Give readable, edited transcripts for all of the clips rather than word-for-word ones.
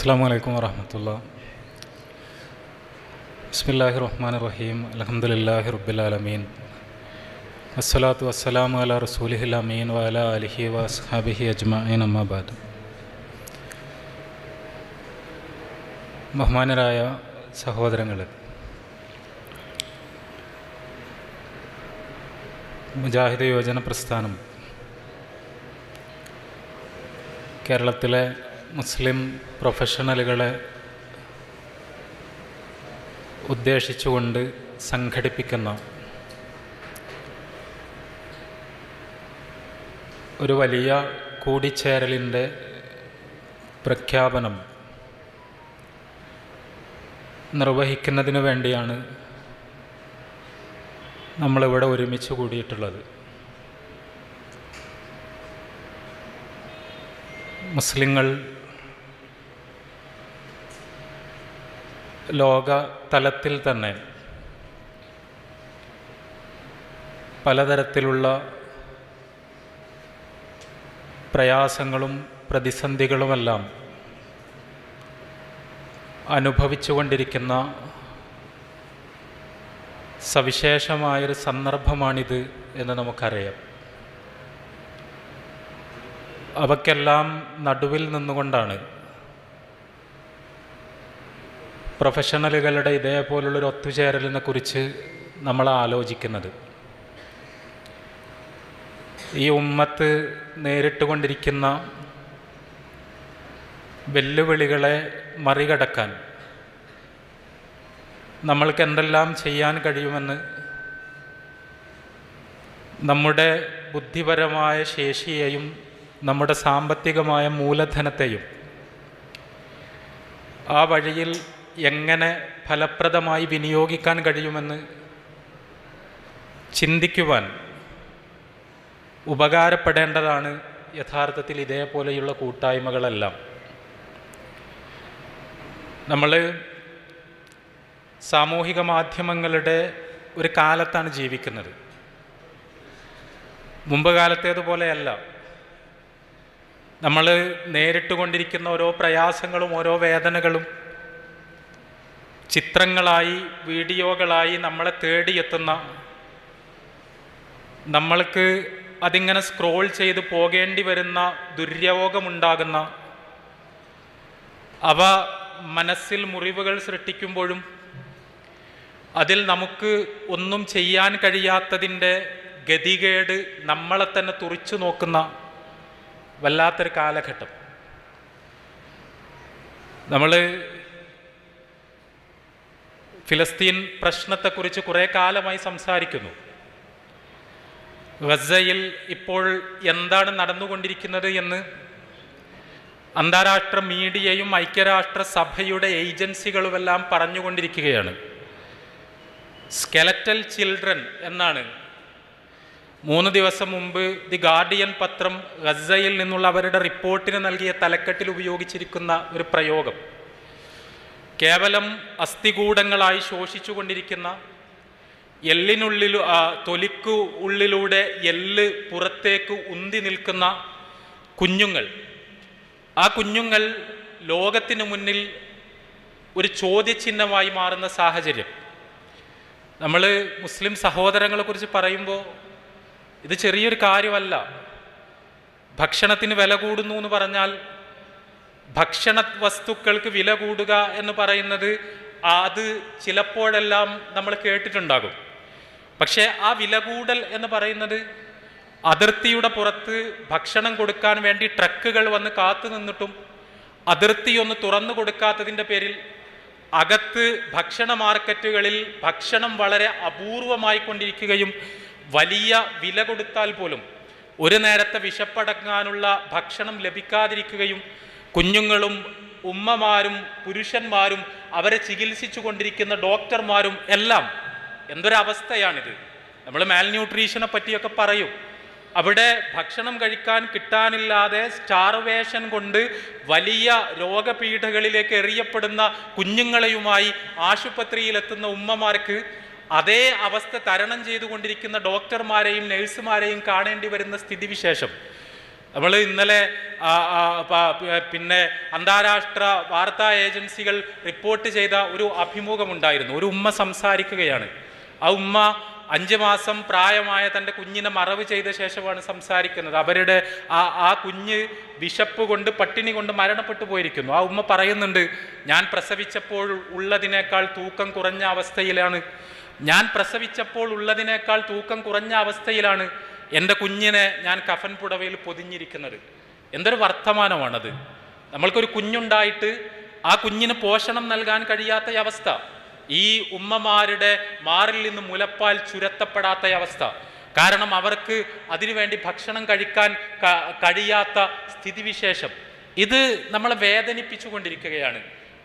അസ്സലാമു അലൈക്കും വറഹ്മത്തുള്ളാഹി. ബിസ്മില്ലാഹിർ റഹ്മാനിർ റഹീം. അൽഹംദുലില്ലാഹി റബ്ബിൽ ആലമീൻ. വസ്സലാത്തു വസ്സലാമു അലാ റസൂലിഹിൽ അമീൻ വഅലാ ആലിഹി വഅസ്ഹാബിഹി അജ്മഈൻ. അമ്മാ ബഅദ്. ബഹുമാനരായ സഹോദരങ്ങളെ, മുജാഹിദ് യുവജന പ്രസ്ഥാനം കേരളത്തിലെ മുസ്ലിം പ്രൊഫഷണലുകളെ ഉദ്ദേശിച്ചുകൊണ്ട് സംഘടിപ്പിക്കുന്ന ഒരു വലിയ കൂടിച്ചേരലിൻ്റെ പ്രഖ്യാപനം നിർവഹിക്കുന്നതിന് വേണ്ടിയാണ് നമ്മളിവിടെ ഒരുമിച്ച് കൂടിയിട്ടുള്ളത്. മുസ്ലിങ്ങൾ ലോക തലത്തിൽ തന്നെ പലതരത്തിലുള്ള പ്രയാസങ്ങളും പ്രതിസന്ധികളുമെല്ലാം അനുഭവിച്ചുകൊണ്ടിരിക്കുന്ന സവിശേഷമായൊരു സന്ദർഭമാണിത് എന്ന് നമുക്കറിയാം. അവയ്ക്കെല്ലാം നടുവിൽ നിന്നുകൊണ്ടാണ് പ്രൊഫഷണലുകളുടെ ഇതേപോലുള്ളൊരു ഒത്തുചേരലിനെ കുറിച്ച് നമ്മൾ ആലോചിക്കുന്നത്. ഈ ഉമ്മത്ത് നേരിട്ടുകൊണ്ടിരിക്കുന്ന വെല്ലുവിളികളെ മറികടക്കാൻ നമ്മൾക്ക് എന്തെല്ലാം ചെയ്യാൻ കഴിയുമെന്ന് നമ്മുടെ ബുദ്ധിപരമായ ശേഷിയെയും നമ്മുടെ സാമ്പത്തികമായ മൂലധനത്തെയും ആ വഴിയിൽ എങ്ങനെ ഫലപ്രദമായി വിനിയോഗിക്കാൻ കഴിയുമെന്ന് ചിന്തിക്കുവാൻ ഉപകാരപ്പെടേണ്ടതാണ് യഥാർത്ഥത്തിൽ ഇതേപോലെയുള്ള കൂട്ടായ്മകളെല്ലാം. നമ്മൾ സാമൂഹിക മാധ്യമങ്ങളുടെ ഒരു കാലത്താണ് ജീവിക്കുന്നത്. മുമ്പ് കാലത്തേതുപോലെയല്ല. നമ്മൾ നേരിട്ടുകൊണ്ടിരിക്കുന്ന ഓരോ പ്രയാസങ്ങളും ഓരോ വേദനകളും ചിത്രങ്ങളായി വീഡിയോകളായി നമ്മളെ തേടിയെത്തുന്ന, നമ്മൾക്ക് അതിങ്ങനെ സ്ക്രോൾ ചെയ്ത് പോകേണ്ടി വരുന്ന ദുര്യോഗമുണ്ടാകുന്ന, അവ മനസ്സിൽ മുറിവുകൾ സൃഷ്ടിക്കുമ്പോഴും അതിൽ നമുക്ക് ഒന്നും ചെയ്യാൻ കഴിയാത്തതിൻ്റെ ഗതികേട് നമ്മളെ തന്നെ തുറിച്ചു നോക്കുന്ന വല്ലാത്തൊരു കാലഘട്ടം. നമ്മൾ ഫിലസ്തീൻ പ്രശ്നത്തെക്കുറിച്ച് കുറേ കാലമായി സംസാരിക്കുന്നു. ഗസയിൽ ഇപ്പോൾ എന്താണ് നടന്നുകൊണ്ടിരിക്കുന്നത് എന്ന് അന്താരാഷ്ട്ര മീഡിയയും ഐക്യരാഷ്ട്ര സഭയുടെ ഏജൻസികളുമെല്ലാം പറഞ്ഞുകൊണ്ടിരിക്കുകയാണ്. സ്കെലറ്റൽ ചിൽഡ്രൻ എന്നാണ് 3 ദിവസം മുമ്പ് ദി ഗാർഡിയൻ പത്രം ഗസയിൽ നിന്നുള്ള അവരുടെ റിപ്പോർട്ടിന് നൽകിയ തലക്കെട്ടിൽ ഉപയോഗിച്ചിരിക്കുന്ന ഒരു പ്രയോഗം. കേവലം അസ്ഥികൂടങ്ങളായി ശോഷിച്ചുകൊണ്ടിരിക്കുന്ന, എല്ലിനുള്ളിൽ തൊലിക്കു ഉള്ളിലൂടെ എല്ല് പുറത്തേക്ക് ഉന്തി നിൽക്കുന്ന കുഞ്ഞുങ്ങൾ, ആ കുഞ്ഞുങ്ങൾ ലോകത്തിന് മുന്നിൽ ഒരു ചോദ്യചിഹ്നമായി മാറുന്ന സാഹചര്യം. നമ്മൾ മുസ്ലിം സഹോദരങ്ങളെക്കുറിച്ച് പറയുമ്പോൾ ഇത് ചെറിയൊരു കാര്യമല്ല. ഭക്ഷണത്തിന് വില കൂടുന്നു എന്ന് പറഞ്ഞാൽ, ഭക്ഷണ വസ്തുക്കൾക്ക് വില കൂടുക എന്ന് പറയുന്നത് അത് ചിലപ്പോഴെല്ലാം നമ്മൾ കേട്ടിട്ടുണ്ടാകും. പക്ഷേ ആ വില കൂടൽ എന്ന് പറയുന്നത് അതിർത്തിയുടെ പുറത്ത് ഭക്ഷണം കൊടുക്കാൻ വേണ്ടി ട്രക്കുകൾ വന്ന് കാത്തു നിന്നിട്ടും അതിർത്തിയൊന്ന് തുറന്നു കൊടുക്കാത്തതിൻ്റെ പേരിൽ അകത്ത് ഭക്ഷണ മാർക്കറ്റുകളിൽ ഭക്ഷണം വളരെ അപൂർവമായി കൊണ്ടിരിക്കുകയും വലിയ വില കൊടുത്താൽ പോലും ഒരു നേരത്തെ വിശപ്പടങ്ങാനുള്ള ഭക്ഷണം ലഭിക്കാതിരിക്കുകയും കുഞ്ഞുങ്ങളും ഉമ്മമാരും പുരുഷന്മാരും അവരെ ചികിത്സിച്ചു കൊണ്ടിരിക്കുന്ന ഡോക്ടർമാരും എല്ലാം എന്തൊരവസ്ഥയാണിത്. നമ്മൾ മാൽന്യൂട്രീഷനെ പറ്റിയൊക്കെ പറയും. അവിടെ ഭക്ഷണം കഴിക്കാൻ കിട്ടാനില്ലാതെ സ്റ്റാർവേഷൻ കൊണ്ട് വലിയ രോഗപീഠകളിലേക്ക് എറിയപ്പെടുന്ന കുഞ്ഞുങ്ങളെയുമായി ആശുപത്രിയിലെത്തുന്ന ഉമ്മമാർക്ക് അതേ അവസ്ഥ തരണം ചെയ്തുകൊണ്ടിരിക്കുന്ന ഡോക്ടർമാരെയും നഴ്സുമാരെയും കാണേണ്ടി വരുന്ന സ്ഥിതിവിശേഷം നമ്മൾ ഇന്നലെ പിന്നെ അന്താരാഷ്ട്ര വാർത്താ ഏജൻസികൾ റിപ്പോർട്ട് ചെയ്ത ഒരു അഭിമുഖമുണ്ടായിരുന്നു. ഒരു ഉമ്മ സംസാരിക്കുകയാണ്. ആ ഉമ്മ 5 മാസം പ്രായമായ തൻ്റെ കുഞ്ഞിനെ മറവ് ചെയ്ത ശേഷമാണ് സംസാരിക്കുന്നത്. അവരുടെ ആ കുഞ്ഞ് വിശപ്പ് കൊണ്ട് പട്ടിണി കൊണ്ട് മരണപ്പെട്ടു പോയിരിക്കുന്നു. ആ ഉമ്മ പറയുന്നുണ്ട്, ഞാൻ പ്രസവിച്ചപ്പോൾ ഉള്ളതിനേക്കാൾ തൂക്കം കുറഞ്ഞ അവസ്ഥയിലാണ് എൻ്റെ കുഞ്ഞിനെ ഞാൻ കഫൻ പുടവയിൽ പൊതിഞ്ഞിരിക്കുന്നത്. എന്തൊരു വർത്തമാനമാണത്! നമ്മൾക്കൊരു കുഞ്ഞുണ്ടായിട്ട് ആ കുഞ്ഞിന് പോഷണം നൽകാൻ കഴിയാത്ത അവസ്ഥ, ഈ ഉമ്മമാരുടെ മാറിൽ നിന്ന് മുലപ്പാൽ ചുരത്തപ്പെടാത്ത അവസ്ഥ, കാരണം അവർക്ക് അതിനുവേണ്ടി ഭക്ഷണം കഴിക്കാൻ കഴിയാത്ത സ്ഥിതിവിശേഷം. ഇത് നമ്മളെ വേദനിപ്പിച്ചുകൊണ്ടിരിക്കുകയാണ്,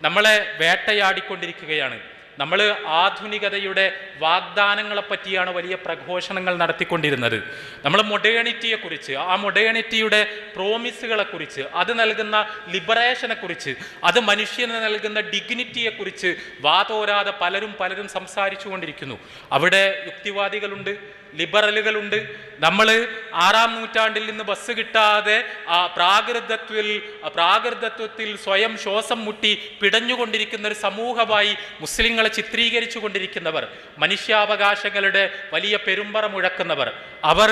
നമ്മളെ വേട്ടയാടിക്കൊണ്ടിരിക്കുകയാണ്. നമ്മൾ ആധുനികതയുടെ വാഗ്ദാനങ്ങളെ പറ്റിയാണ് വലിയ പ്രഘോഷണങ്ങൾ നടത്തിക്കൊണ്ടിരുന്നത്. നമ്മൾ മൊഡേണിറ്റിയെക്കുറിച്ച്, ആ മൊഡേണിറ്റിയുടെ പ്രോമിസുകളെക്കുറിച്ച്, അത് നൽകുന്ന ലിബറേഷനെക്കുറിച്ച്, അത് മനുഷ്യന് നൽകുന്ന ഡിഗ്നിറ്റിയെക്കുറിച്ച് വാതോരാതെ പലരും സംസാരിച്ചു കൊണ്ടിരിക്കുന്നു. അവിടെ യുക്തിവാദികളുണ്ട്, ലിബറലുകളുണ്ട്. നമ്മൾ 6-ാം നൂറ്റാണ്ടിൽ നിന്ന് ബസ് കിട്ടാതെ പ്രാകൃതത്വത്തിൽ സ്വയം ശ്വാസം മുട്ടി പിടഞ്ഞുകൊണ്ടിരിക്കുന്ന ഒരു സമൂഹമായി മുസ്ലിങ്ങളെ ചിത്രീകരിച്ചു കൊണ്ടിരിക്കുന്നവർ, മനുഷ്യാവകാശങ്ങളുടെ വലിയ പെരുമ്പറ മുഴക്കുന്നവർ, അവർ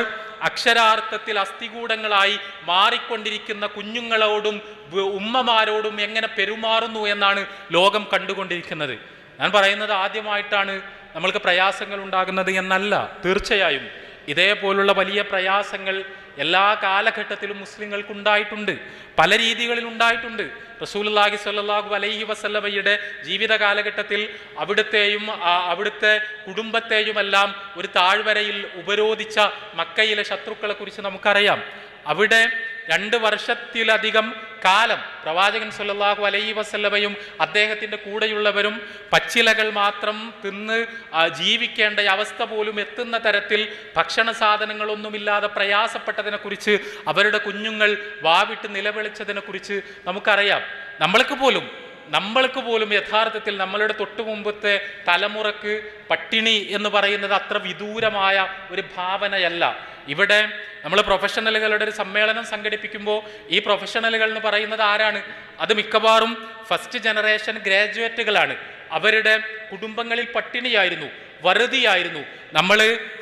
അക്ഷരാർത്ഥത്തിൽ അസ്ഥികൂടങ്ങളായി മാറിക്കൊണ്ടിരിക്കുന്ന കുഞ്ഞുങ്ങളോടും ഉമ്മമാരോടും എങ്ങനെ പെരുമാറുന്നു എന്നാണ് ലോകം കണ്ടുകൊണ്ടിരിക്കുന്നത്. ഞാൻ പറയുന്നത് ആദ്യമായിട്ടാണ് നമ്മൾക്ക് പ്രയാസങ്ങൾ ഉണ്ടാകുന്നത് എന്നല്ല. തീർച്ചയായും ഇതേപോലുള്ള വലിയ പ്രയാസങ്ങൾ എല്ലാ കാലഘട്ടത്തിലും മുസ്ലിങ്ങൾക്കുണ്ടായിട്ടുണ്ട്, പല രീതികളിൽ ഉണ്ടായിട്ടുണ്ട്. റസൂലുള്ളാഹി സ്വല്ലല്ലാഹു അലൈഹി വസല്ലമയുടെ ജീവിത കാലഘട്ടത്തിൽ അവിടുത്തെ കുടുംബത്തെയുമെല്ലാം ഒരു താഴ്വരയിൽ ഉപരോധിച്ച മക്കയിലെ ശത്രുക്കളെ കുറിച്ച് നമുക്കറിയാം. അവിടെ 2 വർഷത്തിലധികം കാലം പ്രവാചകൻ സ്വല്ലല്ലാഹു അലൈഹി വസല്ലമയും അദ്ദേഹത്തിൻ്റെ കൂടെയുള്ളവരും പച്ചിലകൾ മാത്രം തിന്ന് ജീവിക്കേണ്ട അവസ്ഥ പോലും എത്തുന്ന തരത്തിൽ ഭക്ഷണ സാധനങ്ങളൊന്നുമില്ലാതെ പ്രയാസപ്പെട്ടതിനെക്കുറിച്ച്, അവരുടെ കുഞ്ഞുങ്ങൾ വാവിട്ട് നിലവിളിച്ചതിനെക്കുറിച്ച് നമുക്കറിയാം. നമ്മൾക്ക് പോലും യഥാർത്ഥത്തിൽ നമ്മളുടെ തൊട്ടുമുമ്പത്തെ തലമുറക്ക് പട്ടിണി എന്ന് പറയുന്നത് അത്ര വിദൂരമായ ഒരു ഭാവനയല്ല. ഇവിടെ നമ്മൾ പ്രൊഫഷണലുകളുടെ ഒരു സമ്മേളനം സംഘടിപ്പിക്കുമ്പോൾ ഈ പ്രൊഫഷണലുകൾ എന്ന് പറയുന്നത് ആരാണ്? അത് മിക്കവാറും ഫസ്റ്റ് ജനറേഷൻ ഗ്രാജുവേറ്റുകളാണ്. അവരുടെ കുടുംബങ്ങളിൽ പട്ടിണിയായിരുന്നു, വറുതിയായിരുന്നു. നമ്മൾ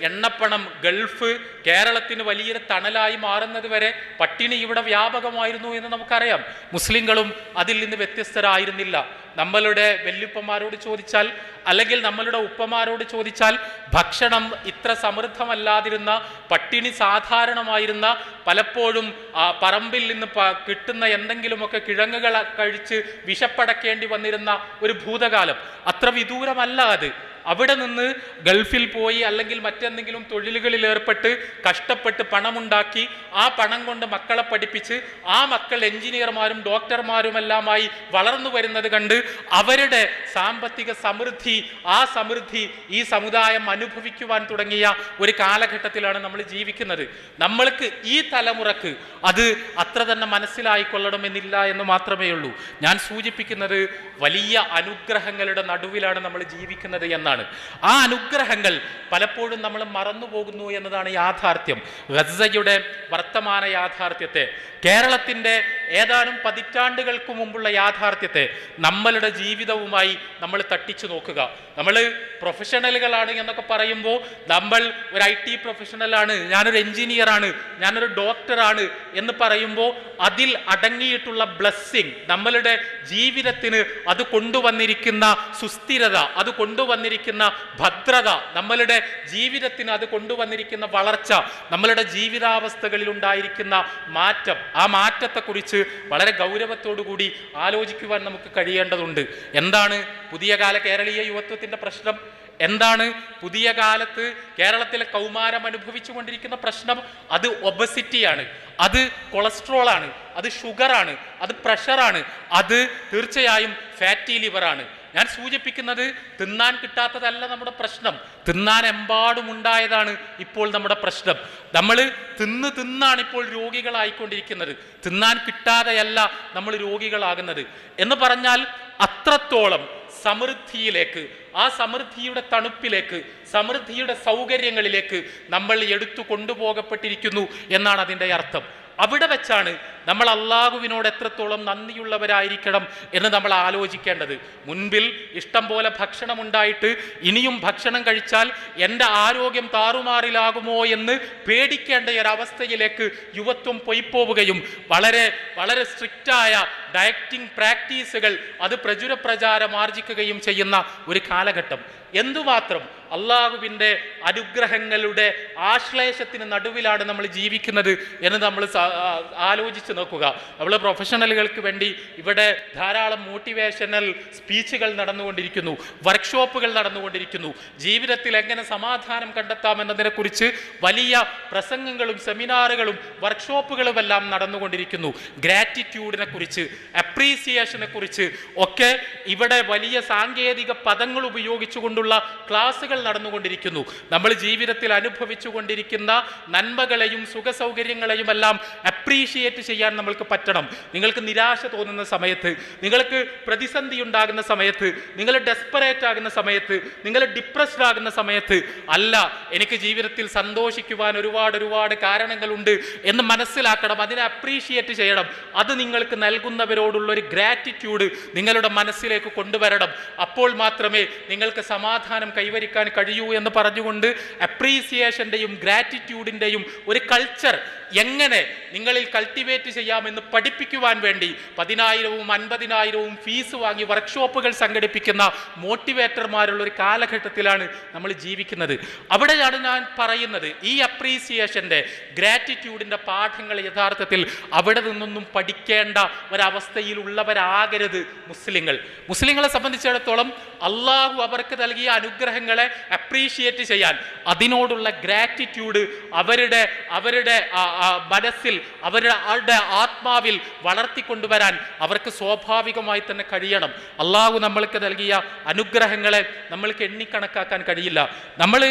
എണ്ണപ്പണം, ഗൾഫ് കേരളത്തിന് വലിയൊരു തണലായി മാറുന്നത് വരെ പട്ടിണി ഇവിടെ വ്യാപകമായിരുന്നു എന്ന് നമുക്കറിയാം. മുസ്ലിങ്ങളും അതിൽ നിന്ന് വ്യത്യസ്തരായിരുന്നില്ല. നമ്മളുടെ വല്യുപ്പന്മാരോട് ചോദിച്ചാൽ, അല്ലെങ്കിൽ നമ്മളുടെ ഉപ്പമാരോട് ചോദിച്ചാൽ, ഭക്ഷണം ഇത്ര സമൃദ്ധമല്ലാതിരുന്ന, പട്ടിണി സാധാരണമായിരുന്ന, പലപ്പോഴും പറമ്പിൽ നിന്ന് കിട്ടുന്ന എന്തെങ്കിലുമൊക്കെ കിഴങ്ങുകൾ കഴിച്ച് വിശപ്പടക്കേണ്ടി വന്നിരുന്ന ഒരു ഭൂതകാലം അത്ര വിദൂരമല്ല അത്. അവിടെ നിന്ന് ഗൾഫിൽ പോയി അല്ലെങ്കിൽ മറ്റെന്തെങ്കിലും തൊഴിലുകളിൽ ഏർപ്പെട്ട് കഷ്ടപ്പെട്ട് പണമുണ്ടാക്കി ആ പണം കൊണ്ട് മക്കളെ പഠിപ്പിച്ച് ആ മക്കൾ എഞ്ചിനീയർമാരും ഡോക്ടർമാരുമെല്ലാമായി വളർന്നു വരുന്നത് കണ്ട് അവരുടെ സാമ്പത്തിക സമൃദ്ധി, ആ സമൃദ്ധി ഈ സമുദായം അനുഭവിക്കുവാൻ തുടങ്ങിയ ഒരു കാലഘട്ടത്തിലാണ് നമ്മൾ ജീവിക്കുന്നത്. നമ്മൾക്ക് ഈ തലമുറക്ക് അത് അത്ര തന്നെ മനസ്സിലായിക്കൊള്ളണമെന്നില്ല എന്ന് മാത്രമേ ഉള്ളൂ. ഞാൻ സൂചിപ്പിക്കുന്നത് വലിയ അനുഗ്രഹങ്ങളുടെ നടുവിലാണ് നമ്മൾ ജീവിക്കുന്നത് എന്നാണ്. ആ അനുഗ്രഹങ്ങൾ പലപ്പോഴും നമ്മൾ മറന്നുപോകുന്നു എന്നതാണ് യാഥാർത്ഥ്യം. ഗസയുടെ വർത്തമാന യാഥാർത്ഥ്യത്തെ, കേരളത്തിൻ്റെ ഏതാനും പതിറ്റാണ്ടുകൾക്ക് മുമ്പുള്ള യാഥാർത്ഥ്യത്തെ നമ്മളുടെ ജീവിതവുമായി നമ്മൾ തട്ടിച്ചു നോക്കുക. നമ്മൾ പ്രൊഫഷണലുകളാണ് എന്നൊക്കെ പറയുമ്പോൾ നമ്മൾ ഒരു IT പ്രൊഫഷണലാണ്, ഞാനൊരു എഞ്ചിനീയറാണ്, ഞാനൊരു ഡോക്ടറാണ് എന്ന് പറയുമ്പോൾ അതിൽ അടങ്ങിയിട്ടുള്ള ബ്ലെസ്സിങ്, നമ്മളുടെ ജീവിതത്തിന് അത് കൊണ്ടുവന്നിരിക്കുന്ന സുസ്ഥിരത, അത് കൊണ്ടുവന്നിരിക്കുന്ന ഭദ്രത, നമ്മളുടെ ജീവിതത്തിന് അത് കൊണ്ടുവന്നിരിക്കുന്ന വളർച്ച, നമ്മളുടെ ജീവിതാവസ്ഥകളിൽ ഉണ്ടായിരിക്കുന്ന മാറ്റം, ആ മാറ്റത്തെക്കുറിച്ച് വളരെ ഗൗരവത്തോടുകൂടി ആലോചിക്കുവാൻ നമുക്ക് കഴിയേണ്ടതുണ്ട്. എന്താണ് പുതിയ കാല കേരളീയ യുവത്വത്തിൻ്റെ പ്രശ്നം? എന്താണ് പുതിയ കാലത്ത് കേരളത്തിലെ കൗമാരം അനുഭവിച്ചു കൊണ്ടിരിക്കുന്ന പ്രശ്നം? അത് ഒബസിറ്റിയാണ്, അത് കൊളസ്ട്രോളാണ്, അത് ഷുഗറാണ്, അത് പ്രഷറാണ്, അത് തീർച്ചയായും ഫാറ്റി ലിവറാണ്. ഞാൻ സൂചിപ്പിക്കുന്നത് തിന്നാൻ കിട്ടാത്തതല്ല നമ്മുടെ പ്രശ്നം, തിന്നാൻ എമ്പാടുമുണ്ടായതാണ് ഇപ്പോൾ നമ്മുടെ പ്രശ്നം. നമ്മൾ തിന്നാണ് ഇപ്പോൾ രോഗികളായിക്കൊണ്ടിരിക്കുന്നത്, തിന്നാൻ കിട്ടാതെയല്ല നമ്മൾ രോഗികളാകുന്നത്. എന്ന് പറഞ്ഞാൽ അത്രത്തോളം സമൃദ്ധിയിലേക്ക്, ആ സമൃദ്ധിയുടെ തണുപ്പിലേക്ക്, സമൃദ്ധിയുടെ സൗകര്യങ്ങളിലേക്ക് നമ്മൾ എടുത്തു കൊണ്ടുപോകപ്പെട്ടിരിക്കുന്നു എന്നാണ് അതിൻ്റെ അർത്ഥം. അവിടെ വെച്ചാണ് നമ്മൾ അള്ളാഹുവിനോട് എത്രത്തോളം നന്ദിയുള്ളവരായിരിക്കണം എന്ന് നമ്മൾ ആലോചിക്കേണ്ടത്. മുൻപിൽ ഇഷ്ടം പോലെ ഭക്ഷണം ഉണ്ടായിട്ട് ഇനിയും ഭക്ഷണം കഴിച്ചാൽ എൻ്റെ ആരോഗ്യം താറുമാറിലാകുമോ എന്ന് പേടിക്കേണ്ട ഒരവസ്ഥയിലേക്ക് യുവത്വം പൊയ്പോവുകയും വളരെ വളരെ സ്ട്രിക്റ്റായ ഡയറ്റിംഗ് പ്രാക്ടീസുകൾ അത് പ്രചാരം ആർജിക്കുകയും ചെയ്യുന്ന ഒരു കാലഘട്ടം. എന്തുമാത്രം അള്ളാഹുവിൻ്റെ അനുഗ്രഹങ്ങളുടെ ആശ്ലേഷത്തിന് നടുവിലാണ് നമ്മൾ ജീവിക്കുന്നത് എന്ന് നമ്മൾ ആലോചിച്ച് നോക്കുക. നമ്മൾ പ്രൊഫഷണലുകൾക്ക് വേണ്ടി ഇവിടെ ധാരാളം മോട്ടിവേഷണൽ സ്പീച്ചുകൾ നടന്നുകൊണ്ടിരിക്കുന്നു, വർക്ക്ഷോപ്പുകൾ നടന്നുകൊണ്ടിരിക്കുന്നു. ജീവിതത്തിൽ എങ്ങനെ സമാധാനം കണ്ടെത്താമെന്നതിനെക്കുറിച്ച് വലിയ പ്രസംഗങ്ങളും സെമിനാറുകളും വർക്ക്ഷോപ്പുകളും എല്ലാം നടന്നുകൊണ്ടിരിക്കുന്നു. ഗ്രാറ്റിറ്റ്യൂഡിനെ കുറിച്ച്, അപ്രീസിയേഷനെ കുറിച്ച് ഒക്കെ ഇവിടെ വലിയ സാങ്കേതിക പദങ്ങൾ ഉപയോഗിച്ചുകൊണ്ടുള്ള ക്ലാസുകൾ നടന്നുകൊണ്ടിരിക്കുന്നു. നമ്മൾ ജീവിതത്തിൽ അനുഭവിച്ചു കൊണ്ടിരിക്കുന്ന നന്മകളെയും സുഖസൗകര്യങ്ങളെയും എല്ലാം അപ്രീഷിയേറ്റ് ചെയ്യാൻ നമ്മൾക്ക് പറ്റണം. നിങ്ങൾക്ക് നിരാശ തോന്നുന്ന സമയത്ത്, നിങ്ങൾക്ക് പ്രതിസന്ധി ഉണ്ടാകുന്ന സമയത്ത്, നിങ്ങൾ ഡെസ്പറേറ്റ് ആകുന്ന സമയത്ത്, നിങ്ങൾ ഡിപ്രസ്ഡ് ആകുന്ന സമയത്ത് അല്ല, എനിക്ക് ജീവിതത്തിൽ സന്തോഷിക്കുവാൻ ഒരുപാട് കാരണങ്ങളുണ്ട് എന്ന് മനസ്സിലാക്കണം. അതിനെ അപ്രീഷിയേറ്റ് ചെയ്യണം. അത് നിങ്ങൾക്ക് നൽകുന്നവരോടുള്ള ഒരു ഗ്രാറ്റിറ്റ്യൂഡ് നിങ്ങളുടെ മനസ്സിലേക്ക് കൊണ്ടുവരണം. അപ്പോൾ മാത്രമേ നിങ്ങൾക്ക് സമാധാനം കൈവരിക്കാൻ കഴിയൂ എന്ന് പറഞ്ഞുകൊണ്ട് അപ്രീസിയേഷൻ്റെയും ഗ്രാറ്റിറ്റ്യൂഡിൻ്റെയും ഒരു കൾച്ചർ എങ്ങനെ നിങ്ങളിൽ കൾട്ടിവേറ്റ് ചെയ്യാമെന്ന് പഠിപ്പിക്കുവാൻ വേണ്ടി 10,000-ഉം 50,000-ഉം ഫീസ് വാങ്ങി വർക്ക്ഷോപ്പുകൾ സംഘടിപ്പിക്കുന്ന മോട്ടിവേറ്റർമാരുള്ള ഒരു കാലഘട്ടത്തിലാണ് നമ്മൾ ജീവിക്കുന്നത്. അവിടെയാണ് ഞാൻ പറയുന്നത്, ഈ അപ്രീസിയേഷൻ്റെ ഗ്രാറ്റിറ്റ്യൂഡിൻ്റെ പാഠങ്ങൾ യഥാർത്ഥത്തിൽ അവിടെ നിന്നൊന്നും പഠിക്കേണ്ട ഒരവസ്ഥയിലുള്ളവരാകരുത് മുസ്ലിങ്ങളെ സംബന്ധിച്ചിടത്തോളം അള്ളാഹു അവർക്ക് നൽകിയ അനുഗ്രഹങ്ങളെ അപ്രീഷിയേറ്റ് ചെയ്യാൻ, അതിനോടുള്ള ഗ്രാറ്റിറ്റ്യൂഡ് അവരുടെ മനസ്സിൽ, അവരുടെ ആത്മാവിൽ വളർത്തിക്കൊണ്ടുവരാൻ അവർക്ക് സ്വാഭാവികമായി തന്നെ കഴിയണം. അള്ളാഹു നമ്മൾക്ക് നൽകിയ അനുഗ്രഹങ്ങളെ നമ്മൾക്ക് എണ്ണിക്കണക്കാക്കാൻ കഴിയില്ല. നമ്മൾ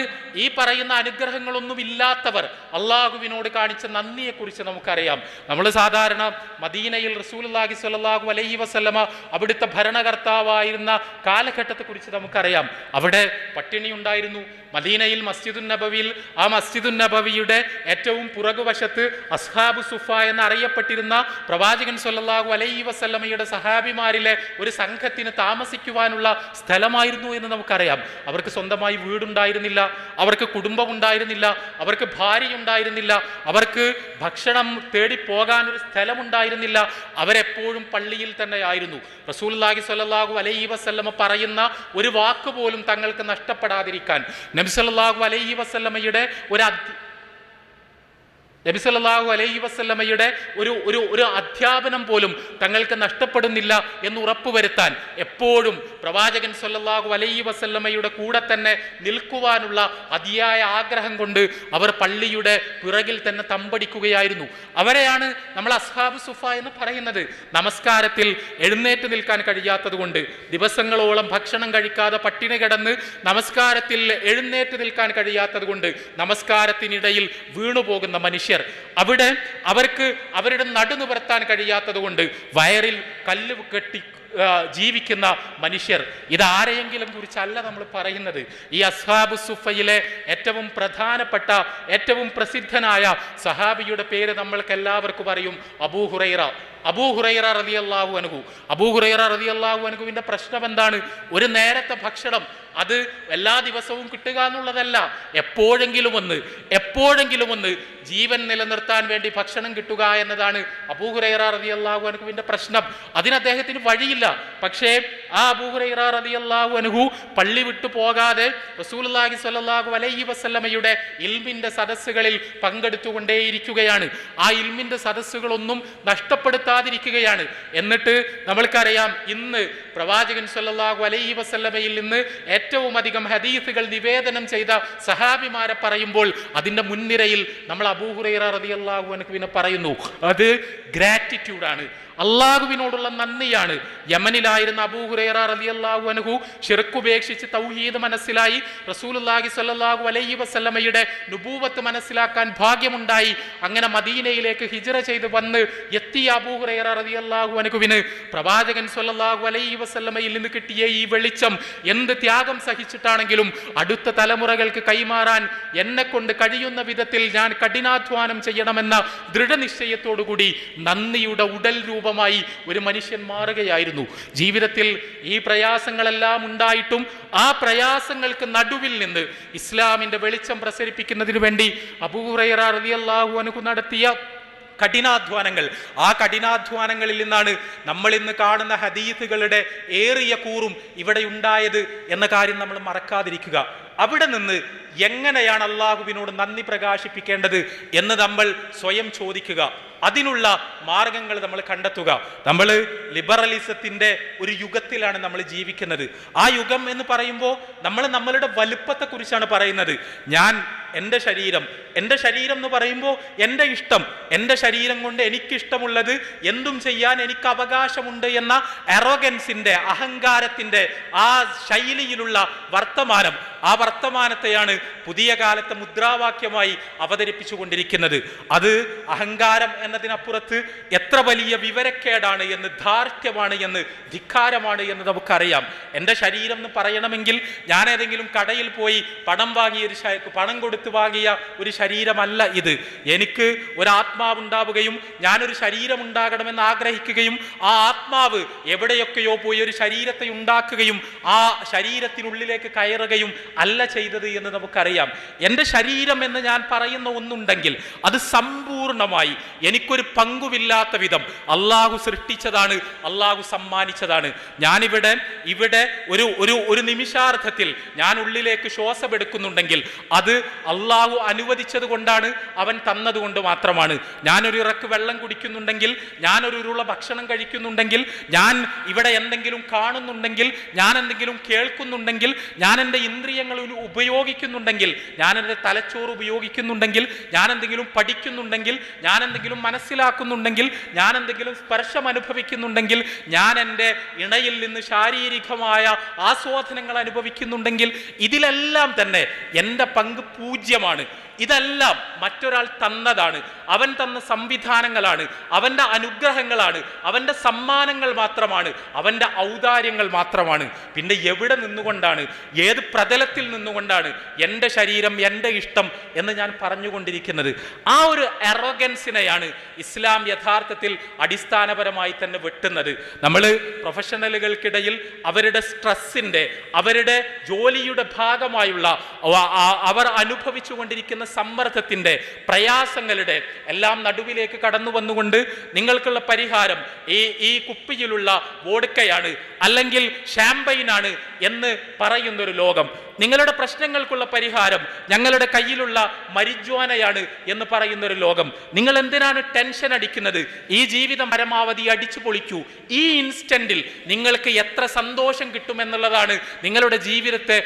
ഈ പറയുന്ന അനുഗ്രഹങ്ങളൊന്നും ഇല്ലാത്തവർ അള്ളാഹുവിനോട് കാണിച്ച നന്ദിയെക്കുറിച്ച് നമുക്കറിയാം. നമ്മൾ സാധാരണ മദീനയിൽ റസൂലുള്ളാഹി സ്വല്ലല്ലാഹു അലൈഹി വസല്ലമ അവിടുത്തെ ഭരണകർത്താവായിരുന്ന കാലഘട്ടത്തെക്കുറിച്ച് നമുക്കറിയാം. അവിടെ പട്ടിണി ഉണ്ടായിരുന്നു. മദീനയിൽ മസ്ജിദുൻ നബവിയിൽ, ആ മസ്ജിദുൻ നബവിയുടെ ഏറ്റവും പുറകുവശത്ത് അസ്ഹാബു സുഫ എന്നറിയപ്പെട്ടിരുന്ന പ്രവാചകൻ സ്വല്ലല്ലാഹു അലൈഹി വസല്ലമയുടെ സഹാബിമാരിലെ ഒരു സംഘത്തിന് താമസിക്കുവാനുള്ള സ്ഥലമായിരുന്നു എന്ന് നമുക്കറിയാം. അവർക്ക് സ്വന്തമായി വീടുണ്ടായിരുന്നില്ല, അവർക്ക് കുടുംബമുണ്ടായിരുന്നില്ല, അവർക്ക് ഭാര്യയുണ്ടായിരുന്നില്ല, അവർക്ക് ഭക്ഷണം തേടി പോകാനൊരു സ്ഥലമുണ്ടായിരുന്നില്ല. അവരെപ്പോഴും പള്ളിയിൽ തന്നെ ആയിരുന്നു. റസൂലുള്ളാഹി സ്വല്ലല്ലാഹു അലൈഹി വസല്ലമ പറയുന്ന ഒരു വാക്ക് പോലും തങ്ങൾക്ക് നഷ്ടപ്പെടാതിരിക്കാൻ നബി സല്ലല്ലാഹു അലൈഹി വസല്ലമയുടെ ഒരു അധ്യാപനം പോലും തങ്ങൾക്ക് നഷ്ടപ്പെടുന്നില്ല എന്ന് ഉറപ്പുവരുത്താൻ എപ്പോഴും പ്രവാചകൻ സ്വല്ലല്ലാഹു അലൈഹി വസല്ലമയുടെ കൂടെ തന്നെ നിൽക്കുവാനുള്ള അതിയായ ആഗ്രഹം കൊണ്ട് അവർ പള്ളിയുടെ പിറകിൽ തന്നെ തമ്പടിക്കുകയായിരുന്നു. അവരെയാണ് നമ്മൾ അസ്ഹാബു സുഫ എന്ന് പറയുന്നത്. നമസ്കാരത്തിൽ എഴുന്നേറ്റ് നിൽക്കാൻ കഴിയാത്തത് കൊണ്ട്, ദിവസങ്ങളോളം ഭക്ഷണം കഴിക്കാതെ പട്ടിണി കിടന്ന് നമസ്കാരത്തിൽ എഴുന്നേറ്റ് നിൽക്കാൻ കഴിയാത്തത് കൊണ്ട്, നമസ്കാരത്തിനിടയിൽ വീണുപോകുന്ന മനുഷ്യർ, അവിടെ അവർക്ക് അവരുടെ നടുനിവർത്താൻ കഴിയാത്തത് കൊണ്ട് വയറിൽ കല്ല് കെട്ടി ജീവിക്കുന്ന മനുഷ്യർ, ഇതാരെയെങ്കിലും കുറിച്ചല്ല നമ്മൾ പറയുന്നത്. ഈ അസ്ഹാബു സുഫയിലെ ഏറ്റവും പ്രധാനപ്പെട്ട, ഏറ്റവും പ്രസിദ്ധനായ സഹാബിയുടെ പേര് നമ്മൾക്ക് എല്ലാവർക്കും അറിയും, അബൂ ഹുറൈറ റളിയല്ലാഹു അൻഹു. അബൂ ഹുറൈറ റളിയല്ലാഹു അൻഹുവിന്റെ പ്രശ്നം എന്താണ്? ഒരു നേരത്തെ ഭക്ഷണം അത് എല്ലാ ദിവസവും കിട്ടുക എന്നുള്ളതല്ല, എപ്പോഴെങ്കിലും ഒന്ന് ജീവൻ നിലനിർത്താൻ വേണ്ടി ഭക്ഷണം കിട്ടുക എന്നതാണ് അബൂ ഹുറൈറ റളിയല്ലാഹു അൻഹുവിന്റെ പ്രശ്നം. അതിന് അദ്ദേഹത്തിന് വഴിയില്ല. പക്ഷേ ആ അബൂ ഹുറൈറ റളിയല്ലാഹു അൻഹു പള്ളി വിട്ടു പോകാതെ റസൂലുള്ളാഹി സ്വല്ലല്ലാഹു അലൈഹി വസല്ലമയുടെ ഇൽമിന്റെ സദസ്സുകളിൽ പങ്കെടുത്തുകൊണ്ടേയിരിക്കുകയാണ്. ആ ഇൽമിന്റെ സദസ്സുകളൊന്നും നഷ്ടപ്പെടുത്താതിരിക്കുകയാണ്. എന്നിട്ട് നമ്മൾക്കറിയാം, ഇന്ന് പ്രവാചകൻ സ്വല്ലല്ലാഹു അലൈഹി വസല്ലമയിൽ നിന്ന് ഏറ്റവും അധികം ഹദീസുകൾ നിവേദനം ചെയ്ത സഹാബിമാരെ പറയുമ്പോൾ അതിൻ്റെ മുൻനിരയിൽ നമ്മൾ അബൂ ഹുറൈറ റളിയല്ലാഹു അൻഹുവിനെ പറയുന്നു. അത് ഗ്രാറ്റിറ്റ്യൂഡാണ്, അള്ളാഹുവിനോടുള്ള നന്ദിയാണ്. യമനിലായിരുന്ന അബൂ ഹുറൈറ ഹുറൈറ റളിയല്ലാഹു അൻഹു ശിർക്കുപേക്ഷിച്ച് തൗഹീദ് മനസ്സിലായി. റസൂലുള്ളാഹി സ്വല്ലല്ലാഹു അലൈഹി വസല്ലമയുടെ നുബൂവത്ത് മനസ്സിലാക്കാൻ ഭാഗ്യമുണ്ടായി. അങ്ങനെ മദീനയിലേക്ക് ഹിജ്റ ചെയ്ത് വന്ന് എത്തിയ അബൂ ഹുറൈറ റളിയല്ലാഹു അൻഹുവിന് പ്രവാചകൻ സ്വല്ലല്ലാഹു അലൈഹി വസല്ലമയിൽ നിന്ന് കിട്ടിയ ഈ വെളിച്ചം എന്ത് ത്യാഗം സഹിച്ചിട്ടാണെങ്കിലും അടുത്ത തലമുറകൾക്ക് കൈമാറാൻ എന്നെ കൊണ്ട് കഴിയുന്ന വിധത്തിൽ ഞാൻ കഠിനാധ്വാനം ചെയ്യണമെന്ന ദൃഢനിശ്ചയത്തോടുകൂടി നന്ദിയുടെ ഉടൽ രൂപമായി ഒരു മനുഷ്യൻ മാറുകയായിരുന്നു. ജീവിതത്തിൽ ഈ പ്രയാസങ്ങളെല്ലാം ഉണ്ടായിട്ടും ആ പ്രയാസങ്ങൾക്ക് നടുവിൽ നിന്ന് ഇസ്ലാമിന്റെ വെളിച്ചം പ്രസരിപ്പിക്കുന്നതിന് വേണ്ടി അബൂ ഹുറൈറ റളിയല്ലാഹു അൻഹു നടത്തിയ കഠിനാധ്വാനങ്ങൾ, ആ കഠിനാധ്വാനങ്ങളിൽ നിന്നാണ് നമ്മൾ ഇന്ന് കാണുന്ന ഹദീസുകളുടെ ഏറിയ കൂറും ഇവിടെ ഉണ്ടായത് എന്ന കാര്യം നമ്മൾ മറക്കാതിരിക്കുക. അവിടെ നിന്ന് എങ്ങനെയാണ് അള്ളാഹുവിനോട് നന്ദി പ്രകാശിപ്പിക്കേണ്ടത് എന്ന് നമ്മൾ സ്വയം ചോദിക്കുക. അതിനുള്ള മാർഗങ്ങൾ നമ്മൾ കണ്ടെത്തുക. നമ്മൾ ലിബറലിസത്തിന്റെ ഒരു യുഗത്തിലാണ് നമ്മൾ ജീവിക്കുന്നത്. ആ യുഗം എന്ന് പറയുമ്പോൾ നമ്മൾ നമ്മളുടെ വലുപ്പത്തെ കുറിച്ചാണ് പറയുന്നത്. എൻ്റെ ശരീരം എന്ന് പറയുമ്പോൾ എൻ്റെ ഇഷ്ടം, എൻ്റെ ശരീരം കൊണ്ട് എനിക്കിഷ്ടമുള്ളത് എന്തും ചെയ്യാൻ എനിക്ക് അവകാശമുണ്ട് എന്ന അറോഗൻസിന്റെ, അഹങ്കാരത്തിന്റെ ആ ശൈലിയിലുള്ള വർത്തമാനം, ആ വർത്തമാനത്തെയാണ് പുതിയ കാലത്തെ മുദ്രാവാക്യമായി അവതരിപ്പിച്ചുകൊണ്ടിരിക്കുന്നത്. അത് അഹങ്കാരം എന്നതിനപ്പുറത്ത് എത്ര വലിയ വിവരക്കേടാണ് എന്ന്, ധാർഷ്ട്യമാണ് എന്ന്, ധിക്കാരമാണ് എന്ന് നമുക്കറിയാം. എൻ്റെ ശരീരം എന്ന് പറയണമെങ്കിൽ ഞാൻ ഏതെങ്കിലും കടയിൽ പോയി പണം കൊടുത്ത് വാങ്ങിയ ഒരു ശരീരമല്ല ഇത്. എനിക്ക് ഒരു ആത്മാവുണ്ടാവുകയും ഞാനൊരു ശരീരം ഉണ്ടാകണമെന്ന് ആഗ്രഹിക്കുകയും ആ ആത്മാവ് എവിടെയൊക്കെയോ പോയി ഒരു ശരീരത്തെ ഉണ്ടാക്കുകയും ആ ശരീരത്തിനുള്ളിലേക്ക് കയറുകയും അല്ല ചെയ്തത് എന്ന് നമുക്കറിയാം. എൻ്റെ ശരീരം എന്ന് ഞാൻ പറയുന്ന ഒന്നുണ്ടെങ്കിൽ അത് സമ്പൂർണമായി എനിക്കൊരു പങ്കുമില്ലാത്ത വിധം അള്ളാഹു സൃഷ്ടിച്ചതാണ്, അള്ളാഹു സമ്മാനിച്ചതാണ്. ഞാനിവിടെ ഒരു നിമിഷാർത്ഥത്തിൽ ഞാൻ ഉള്ളിലേക്ക് ശ്വാസമെടുക്കുന്നുണ്ടെങ്കിൽ അത് അള്ളാഹു അനുവദിച്ചത് കൊണ്ടാണ്, അവൻ തന്നതുകൊണ്ട് മാത്രമാണ്. ഞാനൊരു ഇറക്ക് വെള്ളം കുടിക്കുന്നുണ്ടെങ്കിൽ, ഞാനൊരു ഉരുള ഭക്ഷണം കഴിക്കുന്നുണ്ടെങ്കിൽ, ഞാൻ ഇവിടെ എന്തെങ്കിലും കാണുന്നുണ്ടെങ്കിൽ, ഞാൻ എന്തെങ്കിലും കേൾക്കുന്നുണ്ടെങ്കിൽ, ഞാൻ എൻ്റെ ഇന്ദ്രിയങ്ങൾ ഉപയോഗിക്കുന്നുണ്ടെങ്കിൽ, ഞാൻ എൻ്റെ തലച്ചോറ് ഉപയോഗിക്കുന്നുണ്ടെങ്കിൽ, ഞാൻ എന്തെങ്കിലും പഠിക്കുന്നുണ്ടെങ്കിൽ, ഞാൻ എന്തെങ്കിലും മനസ്സിലാക്കുന്നുണ്ടെങ്കിൽ, ഞാൻ എന്തെങ്കിലും സ്പർശം അനുഭവിക്കുന്നുണ്ടെങ്കിൽ, ഞാൻ എൻ്റെ ഇണയിൽ നിന്ന് ശാരീരികമായ ആസ്വാദനങ്ങൾ അനുഭവിക്കുന്നുണ്ടെങ്കിൽ, ഇതിലെല്ലാം തന്നെ എൻ്റെ പങ്ക് പൂജ്യമാണ്. ഇതെല്ലാം മറ്റൊരാൾ തന്നതാണ്. അവൻ തന്ന സംവിധാനങ്ങളാണ്, അവൻ്റെ അനുഗ്രഹങ്ങളാണ്, അവൻ്റെ സമ്മാനങ്ങൾ മാത്രമാണ്, അവൻ്റെ ഔദാര്യങ്ങൾ മാത്രമാണ്. പിന്നെ എവിടെ നിന്നുകൊണ്ടാണ്, ഏത് പ്രതലത്തിൽ നിന്നുകൊണ്ടാണ് എൻ്റെ ശരീരം, എൻ്റെ ഇഷ്ടം എന്ന് ഞാൻ പറഞ്ഞുകൊണ്ടിരിക്കുന്നത്? ആ ഒരു അറോഗൻസിനെയാണ് ഇസ്ലാം യഥാർത്ഥത്തിൽ അടിസ്ഥാനപരമായി തന്നെ വെട്ടുന്നത്. നമ്മൾ പ്രൊഫഷണലുകൾക്കിടയിൽ അവരുടെ സ്ട്രെസ്സിൻ്റെ, അവരുടെ ജോലിയുടെ ഭാഗമായുള്ള അവർ അനുഭവിച്ചുകൊണ്ടിരിക്കുന്ന സമ്മർദ്ദത്തിന്റെ, പ്രയാസങ്ങളുടെ എല്ലാം നടുവിലേക്ക് കടന്നു വന്നുകൊണ്ട് നിങ്ങൾക്കുള്ള പരിഹാരം ഈ കുപ്പിയിലുള്ള വോഡ്കയാണ് അല്ലെങ്കിൽ ഷാമ്പയിനാണ് എന്ന് പറയുന്നൊരു ലോകം, നിങ്ങളുടെ പ്രശ്നങ്ങൾക്കുള്ള പരിഹാരം ഞങ്ങളുടെ കയ്യിലുള്ള മരിജ്വാനയാണ് എന്ന് പറയുന്നൊരു ലോകം. നിങ്ങൾ എന്തിനാണ് ടെൻഷൻ അടിക്കുന്നത്? ഈ ജീവിതം പരമാവധി അടിച്ചു പൊളിക്കൂ. ഈ ഇൻസ്റ്റന്റിൽ നിങ്ങൾക്ക് എത്ര സന്തോഷം കിട്ടുമെന്നുള്ളതാണ് നിങ്ങളുടെ ജീവിതത്തെ,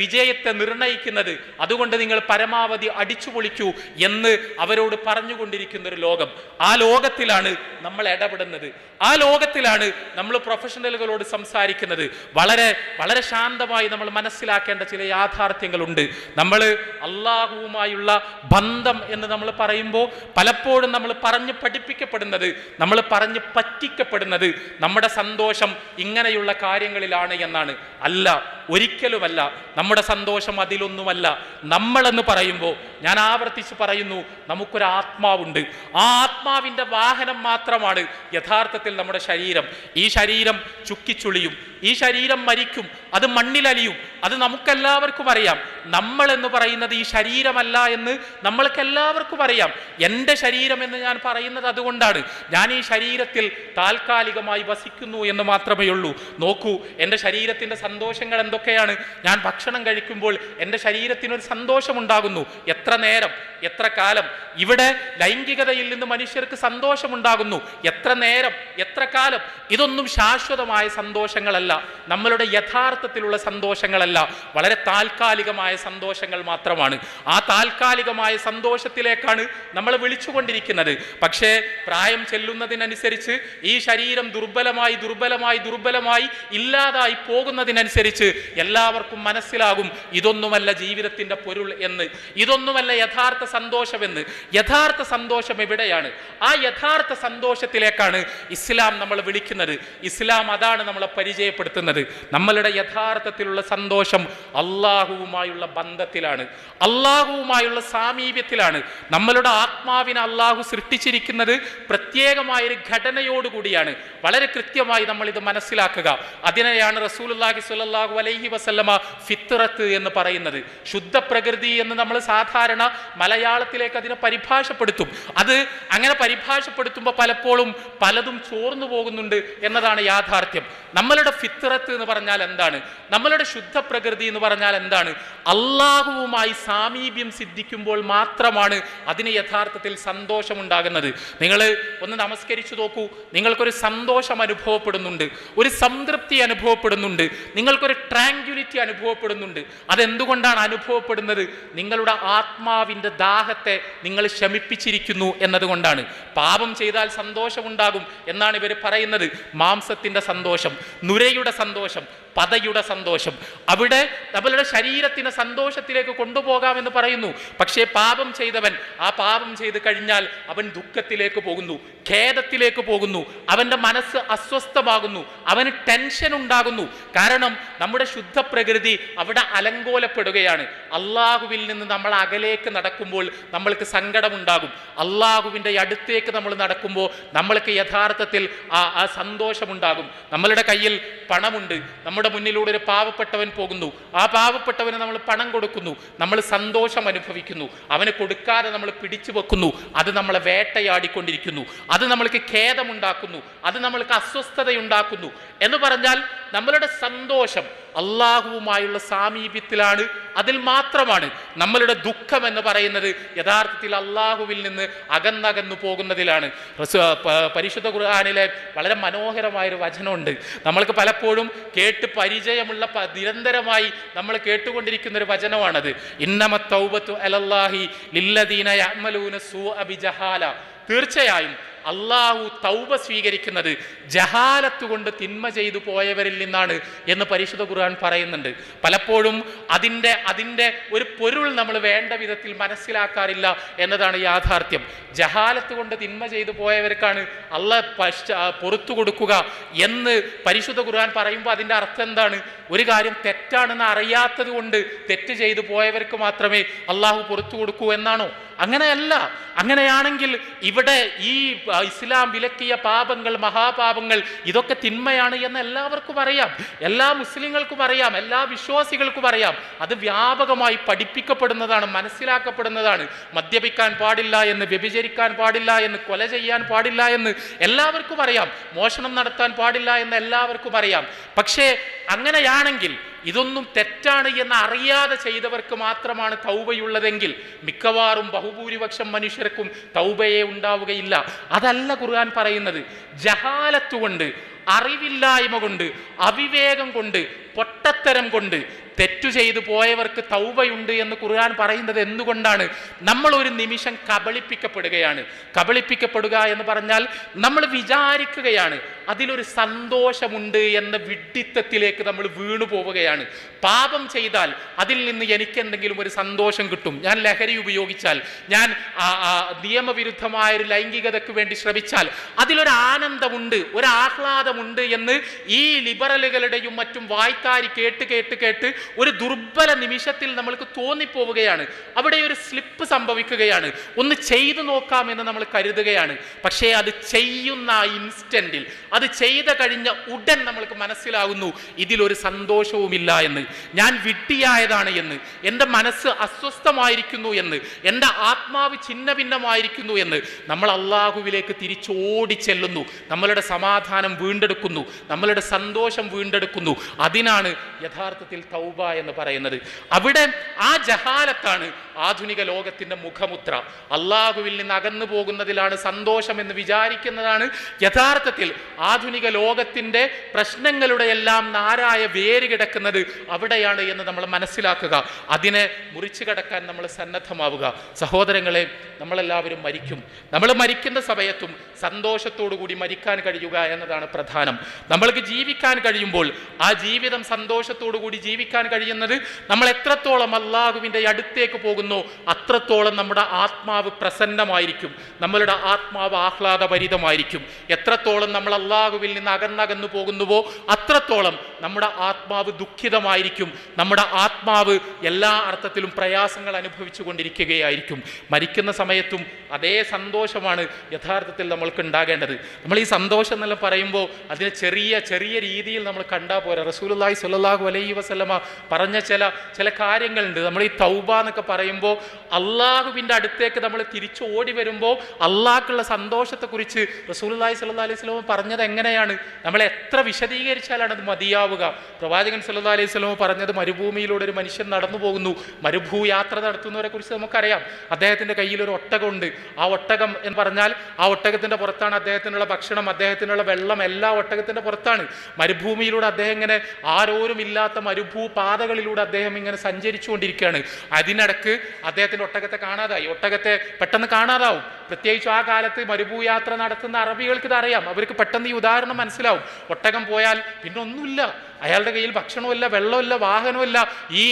വിജയത്തെ നിർണയിക്കുന്നത്. അതുകൊണ്ട് നിങ്ങൾ പരമാവധി അടിച്ചു പൊളിക്കൂ എന്ന് അവരോട് പറഞ്ഞുകൊണ്ടിരിക്കുന്ന ഒരു ലോകം. ആ ലോകത്തിലാണ് നമ്മൾ ഇടപെടുന്നത്. ആ ലോകത്തിലാണ് നമ്മൾ പ്രൊഫഷണലുകളോട് സംസാരിക്കുന്നത്. വളരെ വളരെ ശാന്തമായി നമ്മൾ മനസ്സിലാക്കേണ്ട ചില യാഥാർത്ഥ്യങ്ങളുണ്ട്. നമ്മൾ അള്ളാഹുവുമായുള്ള ബന്ധം എന്ന് നമ്മൾ പറയുമ്പോൾ പലപ്പോഴും നമ്മൾ പറഞ്ഞ് പഠിപ്പിക്കപ്പെടുന്നത്, നമ്മൾ പറഞ്ഞ് പറ്റിക്കപ്പെടുന്നത് നമ്മുടെ സന്തോഷം ഇങ്ങനെയുള്ള കാര്യങ്ങളിലാണ് എന്നാണ്. അല്ല, ഒരിക്കലുമല്ല. നമ്മുടെ സന്തോഷം അതിലൊന്നുമല്ല. നമ്മളെന്ന് പറയുമ്പോൾ ഞാൻ ആവർത്തിച്ച് പറയുന്നു, നമുക്കൊരു ആത്മാവുണ്ട്. ആ ആത്മാവിൻ്റെ വാഹനം മാത്രമാണ് യഥാർത്ഥത്തിൽ നമ്മുടെ ശരീരം. ഈ ശരീരം ചുക്കിച്ചുളിയും, ഈ ശരീരം മരിക്കും, അത് മണ്ണിലലിയും. അത് നമുക്കെല്ലാവർക്കും അറിയാം. നമ്മൾ എന്ന് പറയുന്നത് ഈ ശരീരമല്ല എന്ന് നമ്മൾക്കെല്ലാവർക്കും അറിയാം. എൻ്റെ ശരീരം എന്ന് ഞാൻ പറയുന്നത് അതുകൊണ്ടാണ്. ഞാൻ ഈ ശരീരത്തിൽ താൽക്കാലികമായി വസിക്കുന്നു എന്ന് മാത്രമേ ഉള്ളൂ. നോക്കൂ, എൻ്റെ ശരീരത്തിൻ്റെ സന്തോഷങ്ങൾ എന്തൊക്കെയാണ്. ഞാൻ ഭക്ഷണം കഴിക്കുമ്പോൾ എൻ്റെ ശരീരത്തിനൊരു സന്തോഷമുണ്ടാകുന്നു. എത്ര നേരം, എത്ര കാലം. ഇവിടെ ലൈംഗികതയിൽ നിന്ന് മനുഷ്യർക്ക് സന്തോഷമുണ്ടാകുന്നു. എത്ര നേരം, എത്ര കാലം. ഇതൊന്നും ശാശ്വതമായ സന്തോഷങ്ങളല്ല, നമ്മളുടെ യഥാർത്ഥത്തിലുള്ള സന്തോഷങ്ങളല്ല, വളരെ താൽക്കാലികമായ സന്തോഷങ്ങൾ മാത്രമാണ്. ആ താൽക്കാലികമായ സന്തോഷത്തിലേക്കാണ് നമ്മൾ വിളിച്ചുകൊണ്ടിരിക്കുന്നത്. പക്ഷേ പ്രായം ചെല്ലുന്നതിനനുസരിച്ച് ഈ ശരീരം ദുർബലമായി ദുർബലമായി ദുർബലമായി ഇല്ലാതായി പോകുന്നതിനനുസരിച്ച് എല്ലാവർക്കും മനസ്സിലാകും ഇതൊന്നുമല്ല ജീവിതത്തിന്റെ പൊരുൾ എന്ന്, ഇതൊന്നുമല്ല യഥാർത്ഥ സന്തോഷമെന്ന്. യഥാർത്ഥ സന്തോഷം എവിടെയാണ്? ആ യഥാർത്ഥ സന്തോഷത്തിലേക്കാണ് ഇസ്ലാം നമ്മൾ വിളിക്കുന്നത്. ഇസ്ലാം അതാണ് നമ്മളെ പരിചയപ്പെടുത്തുന്നത്. നമ്മളുടെ യഥാർത്ഥത്തിലുള്ള സന്തോഷം അള്ളാഹുവുമായുള്ള ബന്ധത്തിലാണ്, അള്ളാഹുവുമായുള്ള സാമീപ്യത്തിലാണ്. നമ്മളുടെ ആത്മാവിനെ അള്ളാഹു സൃഷ്ടിച്ചിരിക്കുന്നത് പ്രത്യേകമായൊരു ഘടനയോടുകൂടിയാണ്. വളരെ കൃത്യമായി നമ്മൾ ഇത് മനസ്സിലാക്കുക. അതിനെയാണ് റസൂലുള്ളാഹി സ്വല്ലല്ലാഹു അലൈഹി വസല്ലമ ഫിത്രത്ത് എന്ന് പറയുന്നത്. ശുദ്ധ പ്രകൃതി എന്ന് നമ്മൾ സാധാരണ മലയാളത്തിലേക്ക് അതിനെ പരിഭാഷപ്പെടുത്തും. അത് അങ്ങനെ പരിഭാഷപ്പെടുത്തുമ്പോൾ പലപ്പോഴും പലതും ചോർന്നു പോകുന്നുണ്ട് എന്നതാണ് യാഥാർത്ഥ്യം. നമ്മളുടെ ഫിത്രത്ത് എന്ന് പറഞ്ഞാൽ എന്താണ്? നമ്മളുടെ ശുദ്ധ പ്രകൃതി എന്ന് പറഞ്ഞാൽ എന്താണ്? അള്ളാഹുവുമായി സാമീപ്യം സിദ്ധിക്കുമ്പോൾ മാത്രമാണ് അതിന് യഥാർത്ഥത്തിൽ സന്തോഷമുണ്ടാകുന്നത്. നിങ്ങൾ ഒന്ന് നമസ്കരിച്ചു നോക്കൂ, നിങ്ങൾക്കൊരു സന്തോഷം അനുഭവപ്പെടുന്നുണ്ട്, ഒരു സംതൃപ്തി അനുഭവപ്പെടുന്നുണ്ട്, നിങ്ങൾക്കൊരു ട്രാങ്ക്യുലിറ്റി അനുഭവപ്പെടുന്നുണ്ട്. അതെന്തുകൊണ്ടാണ് അനുഭവപ്പെടുന്നത്? നിങ്ങളുടെ ആത്മാവിൻ്റെ ദാഹത്തെ നിങ്ങൾ ശമിപ്പിച്ചിരിക്കുന്നു എന്നതുകൊണ്ടാണ്. പാപം ചെയ്താൽ സന്തോഷമുണ്ടാകും എന്നാണ് ഇവർ പറയുന്നത്. മാംസത്തിൻ്റെ സന്തോഷം, നുരയുടെ സന്തോഷം, പതയുടെ സന്തോഷം, അവിടെ നമ്മളുടെ ശരീരത്തിന് സന്തോഷത്തിലേക്ക് കൊണ്ടുപോകാമെന്ന് പറയുന്നു. പക്ഷേ പാപം ചെയ്തവൻ ആ പാപം ചെയ്ത് കഴിഞ്ഞാൽ അവൻ ദുഃഖത്തിലേക്ക് പോകുന്നു, ഖേദത്തിലേക്ക് പോകുന്നു, അവൻ്റെ മനസ്സ് അസ്വസ്ഥമാകുന്നു, അവന് ടെൻഷൻ ഉണ്ടാകുന്നു. കാരണം നമ്മുടെ ശുദ്ധ പ്രകൃതി അവിടെ അലങ്കോലപ്പെടുകയാണ്. അള്ളാഹുവിൽ നിന്ന് നമ്മൾ അകലേക്ക് നടക്കുമ്പോൾ നമ്മൾക്ക് സങ്കടമുണ്ടാകും. അള്ളാഹുവിൻ്റെ അടുത്തേക്ക് നമ്മൾ നടക്കുമ്പോൾ നമ്മൾക്ക് യഥാർത്ഥത്തിൽ ആ സന്തോഷമുണ്ടാകും. നമ്മളുടെ കയ്യിൽ പണമുണ്ട്, നമ്മുടെ മുന്നിലൂടെ ഒരു പാവപ്പെട്ടവൻ പോകുന്നു, ആ പാവപ്പെട്ടവന് നമ്മൾ പണം കൊടുക്കുന്നു, നമ്മൾ സന്തോഷം അനുഭവിക്കുന്നു. അവന് കൊടുക്കാതെ നമ്മൾ പിടിച്ചു വെക്കുന്നു, അത് നമ്മളെ വേട്ടയാടിക്കൊണ്ടിരിക്കുന്നു, അത് നമ്മൾക്ക് ഖേദമുണ്ടാക്കുന്നു, അത് നമ്മൾക്ക് അസ്വസ്ഥതയുണ്ടാക്കുന്നു. എന്ന് പറഞ്ഞാൽ നമ്മളുടെ സന്തോഷം അള്ളാഹുവുമായുള്ള സാമീപ്യത്തിലാണ്, അതിൽ മാത്രമാണ്. നമ്മളുടെ ദുഃഖം എന്ന് പറയുന്നത് യഥാർത്ഥത്തിൽ അള്ളാഹുവിൽ നിന്ന് അകന്നകന്നു പോകുന്നതിലാണ്. പരിശുദ്ധ ഖുർആനിലെ വളരെ മനോഹരമായൊരു വചനമുണ്ട്. നമ്മൾക്ക് പലപ്പോഴും കേട്ട് പരിചയമുള്ള നിരന്തരമായി നമ്മൾ കേട്ടുകൊണ്ടിരിക്കുന്ന ഒരു വചനമാണത്. ഇന്നമത് തൗബത്തു അലല്ലാഹി ലില്ലദീന യഅമലൂന സൂഅ ബിജഹാല. തീർച്ചയായും അള്ളാഹു തൗബ സ്വീകരിക്കുന്നത് ജഹാലത്ത് കൊണ്ട് തിന്മ ചെയ്തു പോയവരിൽ നിന്നാണ് എന്ന് പരിശുദ്ധ ഖുർആൻ പറയുന്നുണ്ട്. പലപ്പോഴും അതിൻ്റെ ഒരു പൊരുൾ നമ്മൾ വേണ്ട വിധത്തിൽ മനസ്സിലാക്കാറില്ല എന്നതാണ് യാഥാർത്ഥ്യം. ജഹാലത്ത് കൊണ്ട് തിന്മ ചെയ്തു പോയവർക്കാണ് അള്ളാഹ് പുറത്തു കൊടുക്കുക എന്ന് പരിശുദ്ധ ഖുർആൻ പറയുമ്പോൾ അതിൻ്റെ അർത്ഥം എന്താണ്? ഒരു കാര്യം തെറ്റാണെന്ന് അറിയാത്തത് കൊണ്ട് തെറ്റ് ചെയ്തു പോയവർക്ക് മാത്രമേ അള്ളാഹു പുറത്തു കൊടുക്കൂ എന്നാണോ? അങ്ങനെയല്ല. അങ്ങനെയാണെങ്കിൽ ഇവിടെ ഈ ഇസ്ലാം വിലക്കിയ പാപങ്ങൾ, മഹാപാപങ്ങൾ, ഇതൊക്കെ തിന്മയാണ് എന്ന് എല്ലാവർക്കും അറിയാം, എല്ലാ മുസ്ലിങ്ങൾക്കും അറിയാം, എല്ലാ വിശ്വാസികൾക്കും അറിയാം. അത് വ്യാപകമായി പഠിപ്പിക്കപ്പെടുന്നതാണ്, മനസ്സിലാക്കപ്പെടുന്നതാണ്. മദ്യപിക്കാൻ പാടില്ല എന്ന്, വ്യഭിചരിക്കാൻ പാടില്ല എന്ന്, കൊല ചെയ്യാൻ പാടില്ല എന്ന് എല്ലാവർക്കും അറിയാം, മോഷണം നടത്താൻ പാടില്ല എന്ന് എല്ലാവർക്കും അറിയാം. പക്ഷേ അങ്ങനെയാണെങ്കിൽ ഇതൊന്നും തെറ്റാണ് എന്ന് അറിയാതെ ചെയ്തവർക്ക് മാത്രമാണ് തൗബയുള്ളതെങ്കിൽ മിക്കവാറും ബഹുഭൂരിപക്ഷം മനുഷ്യർക്കും തൗബയെ ഉണ്ടാവുകയില്ല. അതല്ല ഖുർആൻ പറയുന്നത്. ജഹാലത്ത് കൊണ്ട്, അറിവില്ലായ്മ കൊണ്ട്, അവിവേകം കൊണ്ട്, പൊട്ടത്തരം കൊണ്ട് തെറ്റു ചെയ്തു പോയവർക്ക് തൗബയുണ്ട് എന്ന് ഖുർആൻ പറയുന്നത് എന്തുകൊണ്ടാണ്? നമ്മൾ ഒരു നിമിഷം കബളിപ്പിക്കപ്പെടുകയാണ്. കബളിപ്പിക്കപ്പെടുക എന്ന് പറഞ്ഞാൽ നമ്മൾ വിചാരിക്കുകയാണ് അതിലൊരു സന്തോഷമുണ്ട് എന്ന വിഡ്ഢിത്തത്തിലേക്ക് നമ്മൾ വീണു പോവുകയാണ്. പാപം ചെയ്താൽ അതിൽ നിന്ന് എനിക്കെന്തെങ്കിലും ഒരു സന്തോഷം കിട്ടും, ഞാൻ ലഹരി ഉപയോഗിച്ചാൽ, ഞാൻ നിയമവിരുദ്ധമായൊരു ലൈംഗികതയ്ക്ക് വേണ്ടി ശ്രമിച്ചാൽ അതിലൊരു ആനന്ദമുണ്ട്, ഒരു ആഹ്ലാദമുണ്ട് എന്ന് ഈ ലിബറലുകളുടെയും മറ്റും വായ്ത്താരി കേട്ട് കേട്ട് കേട്ട് ഒരു ദുർബല നിമിഷത്തിൽ നമ്മൾക്ക് തോന്നിപ്പോവുകയാണ്. അവിടെ ഒരു സ്ലിപ്പ് സംഭവിക്കുകയാണ്. ഒന്ന് ചെയ്തു നോക്കാമെന്ന് നമ്മൾ കരുതുകയാണ്. പക്ഷേ അത് ചെയ്യുന്ന ഇൻസ്റ്റന്റിൽ, അത് ചെയ്ത കഴിഞ്ഞ ഉടൻ നമ്മൾക്ക് മനസ്സിലാകുന്നു ഇതിലൊരു സന്തോഷവുമില്ല എന്ന്, ഞാൻ വിഡ്ഢിയായതാണ് എന്ന്, എൻ്റെ മനസ്സ് അസ്വസ്ഥമായിരിക്കുന്നു എന്ന്, എൻ്റെ ആത്മാവ് ഛിന്ന ഭിന്നമായിരിക്കുന്നു എന്ന്. നമ്മൾ അള്ളാഹുവിലേക്ക് തിരിച്ചോടി ചെല്ലുന്നു, നമ്മളുടെ സമാധാനം വീണ്ടെടുക്കുന്നു, നമ്മളുടെ സന്തോഷം വീണ്ടെടുക്കുന്നു. അതിനാണ് യഥാർത്ഥത്തിൽ തൗബ എന്ന് പറയുന്നത്. അവിടെ ആ ജഹാലത്താണ് ആധുനിക ലോകത്തിന്റെ മുഖമുദ്ര. അള്ളാഹുവിൽ നിന്ന് അകന്നു പോകുന്നതിലാണ് സന്തോഷം എന്ന് വിചാരിക്കുന്നതാണ് യഥാർത്ഥത്തിൽ ആധുനിക ലോകത്തിന്റെ പ്രശ്നങ്ങളുടെ എല്ലാം നാരായ വേര് കിടക്കുന്നത് അവിടെയാണ് എന്ന് നമ്മൾ മനസ്സിലാക്കുക. അതിനെ മുറിച്ചു കടക്കാൻ നമ്മൾ സന്നദ്ധമാവുക. സഹോദരങ്ങളെ, നമ്മളെല്ലാവരും മരിക്കും. നമ്മൾ മരിക്കുന്ന സമയത്തും സന്തോഷത്തോടു കൂടി മരിക്കാൻ കഴിയുക എന്നതാണ് പ്രധാനം. നമ്മൾക്ക് ജീവിക്കാൻ കഴിയുമ്പോൾ ആ ജീവിതം സന്തോഷത്തോടു കൂടി ജീവിക്കാൻ കഴിയുന്നത് നമ്മൾ എത്രത്തോളം അള്ളാഹുവിൻ്റെ അടുത്തേക്ക് പോകുന്നോ അത്രത്തോളം നമ്മുടെ ആത്മാവ് പ്രസന്നമായിരിക്കും, നമ്മളുടെ ആത്മാവ് ആഹ്ലാദഭരിതമായിരിക്കും. എത്രത്തോളം നമ്മൾ അള്ളാഹുവിൽ നിന്ന് അകന്നകന്നു പോകുന്നുവോ അത്രത്തോളം നമ്മുടെ ആത്മാവ് ദുഃഖിതമായിരിക്കും, നമ്മുടെ ആത്മാവ് എല്ലാ അർത്ഥത്തിലും പ്രയാസങ്ങൾ അനുഭവിച്ചു കൊണ്ടിരിക്കുകയായിരിക്കും. മരിക്കുന്ന സമയത്തും അതേ സന്തോഷമാണ് യഥാർത്ഥത്തിൽ നമ്മൾക്ക് ഉണ്ടാകേണ്ടത്. നമ്മൾ ഈ സന്തോഷം എന്നെല്ലാം പറയുമ്പോൾ അതിനെ ചെറിയ ചെറിയ രീതിയിൽ നമ്മൾ കണ്ടാൽ പോരാ. റസൂലുള്ളാഹി സ്വല്ലല്ലാഹു അലൈഹി വസല്ലമ പറഞ്ഞ ചില കാര്യങ്ങളുണ്ട്. നമ്മൾ ഈ തൗബ എന്നൊക്കെ പറയുമ്പോൾ അള്ളാഹുവിൻ്റെ അടുത്തേക്ക് നമ്മൾ തിരിച്ചു ഓടി വരുമ്പോൾ അള്ളാഹ്ക്കുള്ള സന്തോഷത്തെക്കുറിച്ച് റസൂലുള്ളാഹി സ്വല്ലല്ലാഹു അലൈഹി വസല്ലമ പറഞ്ഞത് എങ്ങനെയാണ്? നമ്മൾ എത്ര വിശദീകരിച്ചാലാണ് അത് മതിയാവുക? പ്രവാചകൻ സ്വല്ലല്ലാഹു അലൈഹി വസല്ലമ പറഞ്ഞത് മരുഭൂമിയിലൂടെ ഒരു മനുഷ്യൻ നടന്നു പോകുന്നു. യാത്ര നടത്തുന്നവരെ കുറിച്ച് നമുക്കറിയാം. അദ്ദേഹത്തിൻ്റെ കയ്യിൽ ഒരു ഒട്ടകമുണ്ട്. ആ ഒട്ടകം എന്ന് പറഞ്ഞാൽ ആ ഒട്ടകത്തിൻ്റെ പുറത്താണ് അദ്ദേഹത്തിനുള്ള ഭക്ഷണം, അദ്ദേഹത്തിനുള്ള വെള്ളം, എല്ലാ ഒട്ടകത്തിൻ്റെ പുറത്താണ്. മരുഭൂമിയിലൂടെ അദ്ദേഹം ഇങ്ങനെ ആരോരും ഇല്ലാത്ത പാതകളിലൂടെ അദ്ദേഹം ഇങ്ങനെ സഞ്ചരിച്ചു കൊണ്ടിരിക്കുകയാണ്. അതിനിടക്ക് അദ്ദേഹത്തിൻ്റെ ഒട്ടകത്തെ കാണാതായി. ഒട്ടകത്തെ പെട്ടെന്ന് കാണാതാവും. പ്രത്യേകിച്ച് ആ കാലത്ത് യാത്ര നടത്തുന്ന അറബികൾക്ക് ഇത് അറിയാം. അവർക്ക് പെട്ടെന്ന് ഈ ഉദാഹരണം മനസ്സിലാവും. ഒട്ടകം പോയാൽ പിന്നെ ഒന്നുമില്ല, അയാളുടെ കയ്യിൽ ഭക്ഷണമില്ല, വെള്ളമില്ല, വാഹനമില്ല. ഈ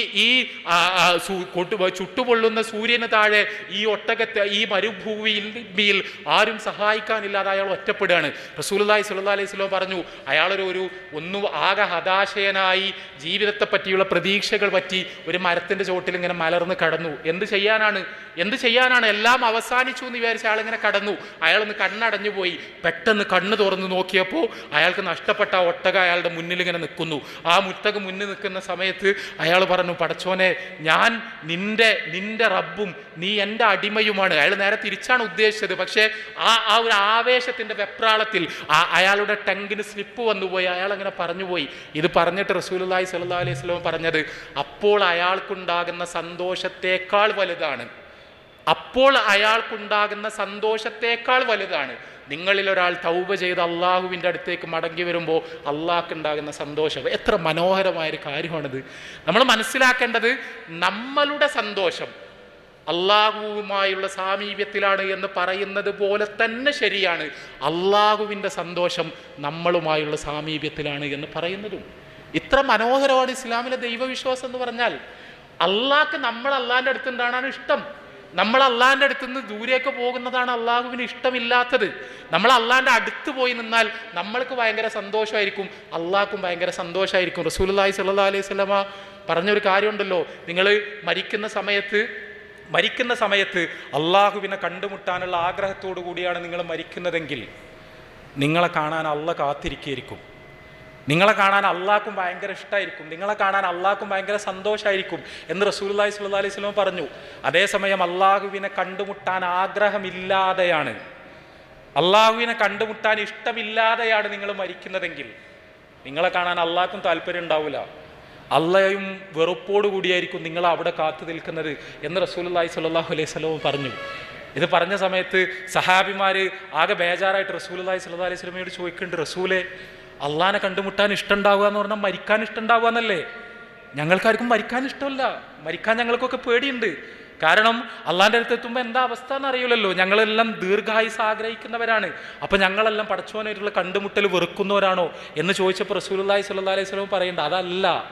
ചുട്ടുപൊള്ളുന്ന സൂര്യന് താഴെ ഈ ഒട്ടകത്തെ ഈ മരുഭൂമിയിൽ ആരും സഹായിക്കാനില്ലാതെ അയാൾ ഒറ്റപ്പെടുകയാണ്. റസൂലുള്ളാഹി സ്വല്ലല്ലാഹു അലൈഹി വസല്ലം പറഞ്ഞു, അയാളൊരു ആകെ ഹതാശയനായി ജീവിതത്തെ പറ്റിയുള്ള പ്രതീക്ഷകൾ പറ്റി ഒരു മരത്തിൻ്റെ ചോട്ടിൽ ഇങ്ങനെ മലർന്ന് കടന്നു. എന്ത് ചെയ്യാനാണ്? എല്ലാം അവസാനിച്ചു എന്ന് വിചാരിച്ച അയാളിങ്ങനെ കടന്നു. അയാളൊന്ന് കണ്ണടഞ്ഞു പോയി. പെട്ടെന്ന് കണ്ണ് തുറന്ന് നോക്കിയപ്പോൾ അയാൾക്ക് നഷ്ടപ്പെട്ട ആ ഒട്ടക അയാളുടെ മുന്നിൽ ഇങ്ങനെ നിൽക്കുന്നു. ആ മുട്ടക മുന്നിൽ നിൽക്കുന്ന സമയത്ത് അയാൾ പറഞ്ഞു, പടച്ചോനെ, ഞാൻ നിന്റെ റബ്ബും നീ എൻ്റെ അടിമയുമാണ്. അയാൾ നേരെ തിരിച്ചാണ് ഉദ്ദേശിച്ചത്. പക്ഷേ ആ ഒരു ആവേശത്തിൻ്റെ വെപ്രാളത്തിൽ അയാളുടെ ടങ്കിന് സ്ലിപ്പ് വന്നുപോയി. അയാൾ അങ്ങനെ പറഞ്ഞുപോയി. ഇത് പറഞ്ഞിട്ട് റസൂലുള്ളാഹി സ്വല്ലല്ലാഹു അലൈഹി വസല്ലം പറഞ്ഞത്, അപ്പോൾ അയാൾക്കുണ്ടാകുന്ന സന്തോഷത്തേക്കാൾ വലുതാണ് നിങ്ങളിൽ ഒരാൾ തൗബ ചെയ്ത് അള്ളാഹുവിൻ്റെ അടുത്തേക്ക് മടങ്ങി വരുമ്പോൾ അള്ളാഹ്ക്കുണ്ടാകുന്ന സന്തോഷം. എത്ര മനോഹരമായൊരു കാര്യമാണിത്. നമ്മൾ മനസ്സിലാക്കേണ്ടത് നമ്മളുടെ സന്തോഷം അള്ളാഹുവുമായുള്ള സാമീപ്യത്തിലാണ് എന്ന് പറയുന്നത് പോലെ തന്നെ ശരിയാണ് അള്ളാഹുവിൻ്റെ സന്തോഷം നമ്മളുമായുള്ള സാമീപ്യത്തിലാണ് എന്ന് പറയുന്നതും. ഇത്ര മനോഹരമാണ് ഇസ്ലാമിലെ ദൈവവിശ്വാസം എന്ന് പറഞ്ഞാൽ. അള്ളാഹ്ക്ക് നമ്മൾ അള്ളാഹിൻ്റെ അടുത്തുണ്ടാണ് ഇഷ്ടം. നമ്മൾ അള്ളാഹിൻ്റെ അടുത്ത് നിന്ന് ദൂരേക്ക് പോകുന്നതാണ് അള്ളാഹുവിന് ഇഷ്ടമില്ലാത്തത്. നമ്മൾ അള്ളാഹിൻ്റെ അടുത്ത് പോയി നിന്നാൽ നമ്മൾക്ക് ഭയങ്കര സന്തോഷമായിരിക്കും, അള്ളാഹ്ക്കും ഭയങ്കര സന്തോഷമായിരിക്കും. റസൂലുള്ളാഹി സ്വല്ലല്ലാഹു അലൈഹി വസല്ലമ പറഞ്ഞൊരു കാര്യമുണ്ടല്ലോ, നിങ്ങൾ മരിക്കുന്ന സമയത്ത് അള്ളാഹുവിനെ കണ്ടുമുട്ടാനുള്ള ആഗ്രഹത്തോടു കൂടിയാണ് നിങ്ങൾ മരിക്കുന്നതെങ്കിൽ നിങ്ങളെ കാണാൻ അള്ളാഹ് കാത്തിരിക്കുകയായിരിക്കും. നിങ്ങളെ കാണാൻ അള്ളാഹ്ക്കും ഭയങ്കര ഇഷ്ടമായിരിക്കും, നിങ്ങളെ കാണാൻ അള്ളാഹ്ക്കും ഭയങ്കര സന്തോഷമായിരിക്കും എന്ന് റസൂലുള്ളാഹി സ്വല്ലല്ലാഹു അലൈഹി വസല്ലം പറഞ്ഞു. അതേസമയം അള്ളാഹുവിനെ കണ്ടുമുട്ടാൻ ആഗ്രഹമില്ലാതെയാണ്, അള്ളാഹുവിനെ കണ്ടുമുട്ടാൻ ഇഷ്ടമില്ലാതെയാണ് നിങ്ങൾ മരിക്കുന്നതെങ്കിൽ നിങ്ങളെ കാണാൻ അള്ളാഹ്ക്കും താല്പര്യം ഉണ്ടാവില്ല, അള്ളയും വെറുപ്പോടു കൂടിയായിരിക്കും നിങ്ങൾ അവിടെ കാത്തു നിൽക്കുന്നത് എന്ന് റസൂലുള്ളാഹി സ്വല്ലല്ലാഹു അലൈഹി വസല്ലം പറഞ്ഞു. ഇത് പറഞ്ഞ സമയത്ത് സഹാബിമാർ ആകെ ബേജാറായിട്ട് റസൂലുള്ളാഹി സ്വല്ലല്ലാഹു അലൈഹി വസല്ലമയോട് ചോദിക്കുന്നുണ്ട്, റസൂലേ, അള്ളാഹിനെ കണ്ടുമുട്ടാൻ ഇഷ്ടമുണ്ടാവുക എന്ന് പറഞ്ഞാൽ മരിക്കാൻ ഇഷ്ടമുണ്ടാവുക എന്നല്ലേ? ഞങ്ങൾക്കാർക്കും മരിക്കാൻ ഇഷ്ടമല്ല, മരിക്കാൻ ഞങ്ങൾക്കൊക്കെ പേടിയുണ്ട്. കാരണം അള്ളാഹിൻ്റെ അടുത്ത് എത്തുമ്പോൾ എന്താ അവസ്ഥ എന്ന് അറിയില്ലല്ലോ. ഞങ്ങളെല്ലാം ദീർഘായുസ് ആഗ്രഹിക്കുന്നവരാണ്. അപ്പം ഞങ്ങളെല്ലാം പടച്ചോനായിട്ടുള്ള കണ്ടുമുട്ടൽ വെറുക്കുന്നവരാണോ എന്ന് ചോദിച്ചപ്പോൾ റസൂലുള്ളാഹി സ്വല്ലല്ലാഹു അലൈഹി വസല്ലം പറയുന്നുണ്ട്,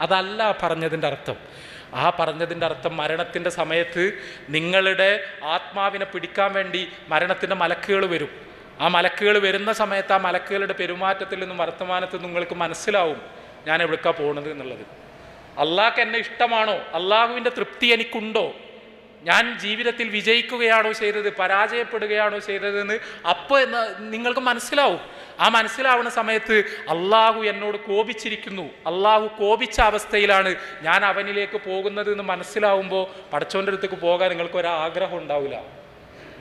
അതല്ല പറഞ്ഞതിൻ്റെ അർത്ഥം. ആ പറഞ്ഞതിൻ്റെ അർത്ഥം മരണത്തിൻ്റെ സമയത്ത് നിങ്ങളുടെ ആത്മാവിനെ പിടിക്കാൻ വേണ്ടി മരണത്തിൻ്റെ മലക്കുകൾ വരും. ആ മലക്കുകൾ വരുന്ന സമയത്ത് ആ മലക്കുകളുടെ പെരുമാറ്റത്തിൽ നിന്നും വർത്തമാനത്തിൽ നിന്നും നിങ്ങൾക്ക് മനസ്സിലാവും ഞാൻ എവിടേക്കാണ് പോകുന്നത് എന്നുള്ളത്. അള്ളാഹ്ക്ക് എന്നെ ഇഷ്ടമാണോ, അള്ളാഹുവിൻ്റെ തൃപ്തി എനിക്കുണ്ടോ, ഞാൻ ജീവിതത്തിൽ വിജയിക്കുകയാണോ ചെയ്തത്, പരാജയപ്പെടുകയാണോ ചെയ്തതെന്ന് അപ്പോൾ നിങ്ങൾക്ക് മനസ്സിലാവും. ആ മനസ്സിലാവുന്ന സമയത്ത് അള്ളാഹു എന്നോട് കോപിച്ചിരിക്കുന്നു, അള്ളാഹു കോപിച്ച അവസ്ഥയിലാണ് ഞാൻ അവനിലേക്ക് പോകുന്നത് എന്ന് മനസ്സിലാവുമ്പോൾ പടച്ചോൻ്റെ അടുത്തേക്ക് പോകാൻ നിങ്ങൾക്ക് ഒരാഗ്രഹം ഉണ്ടാവില്ല.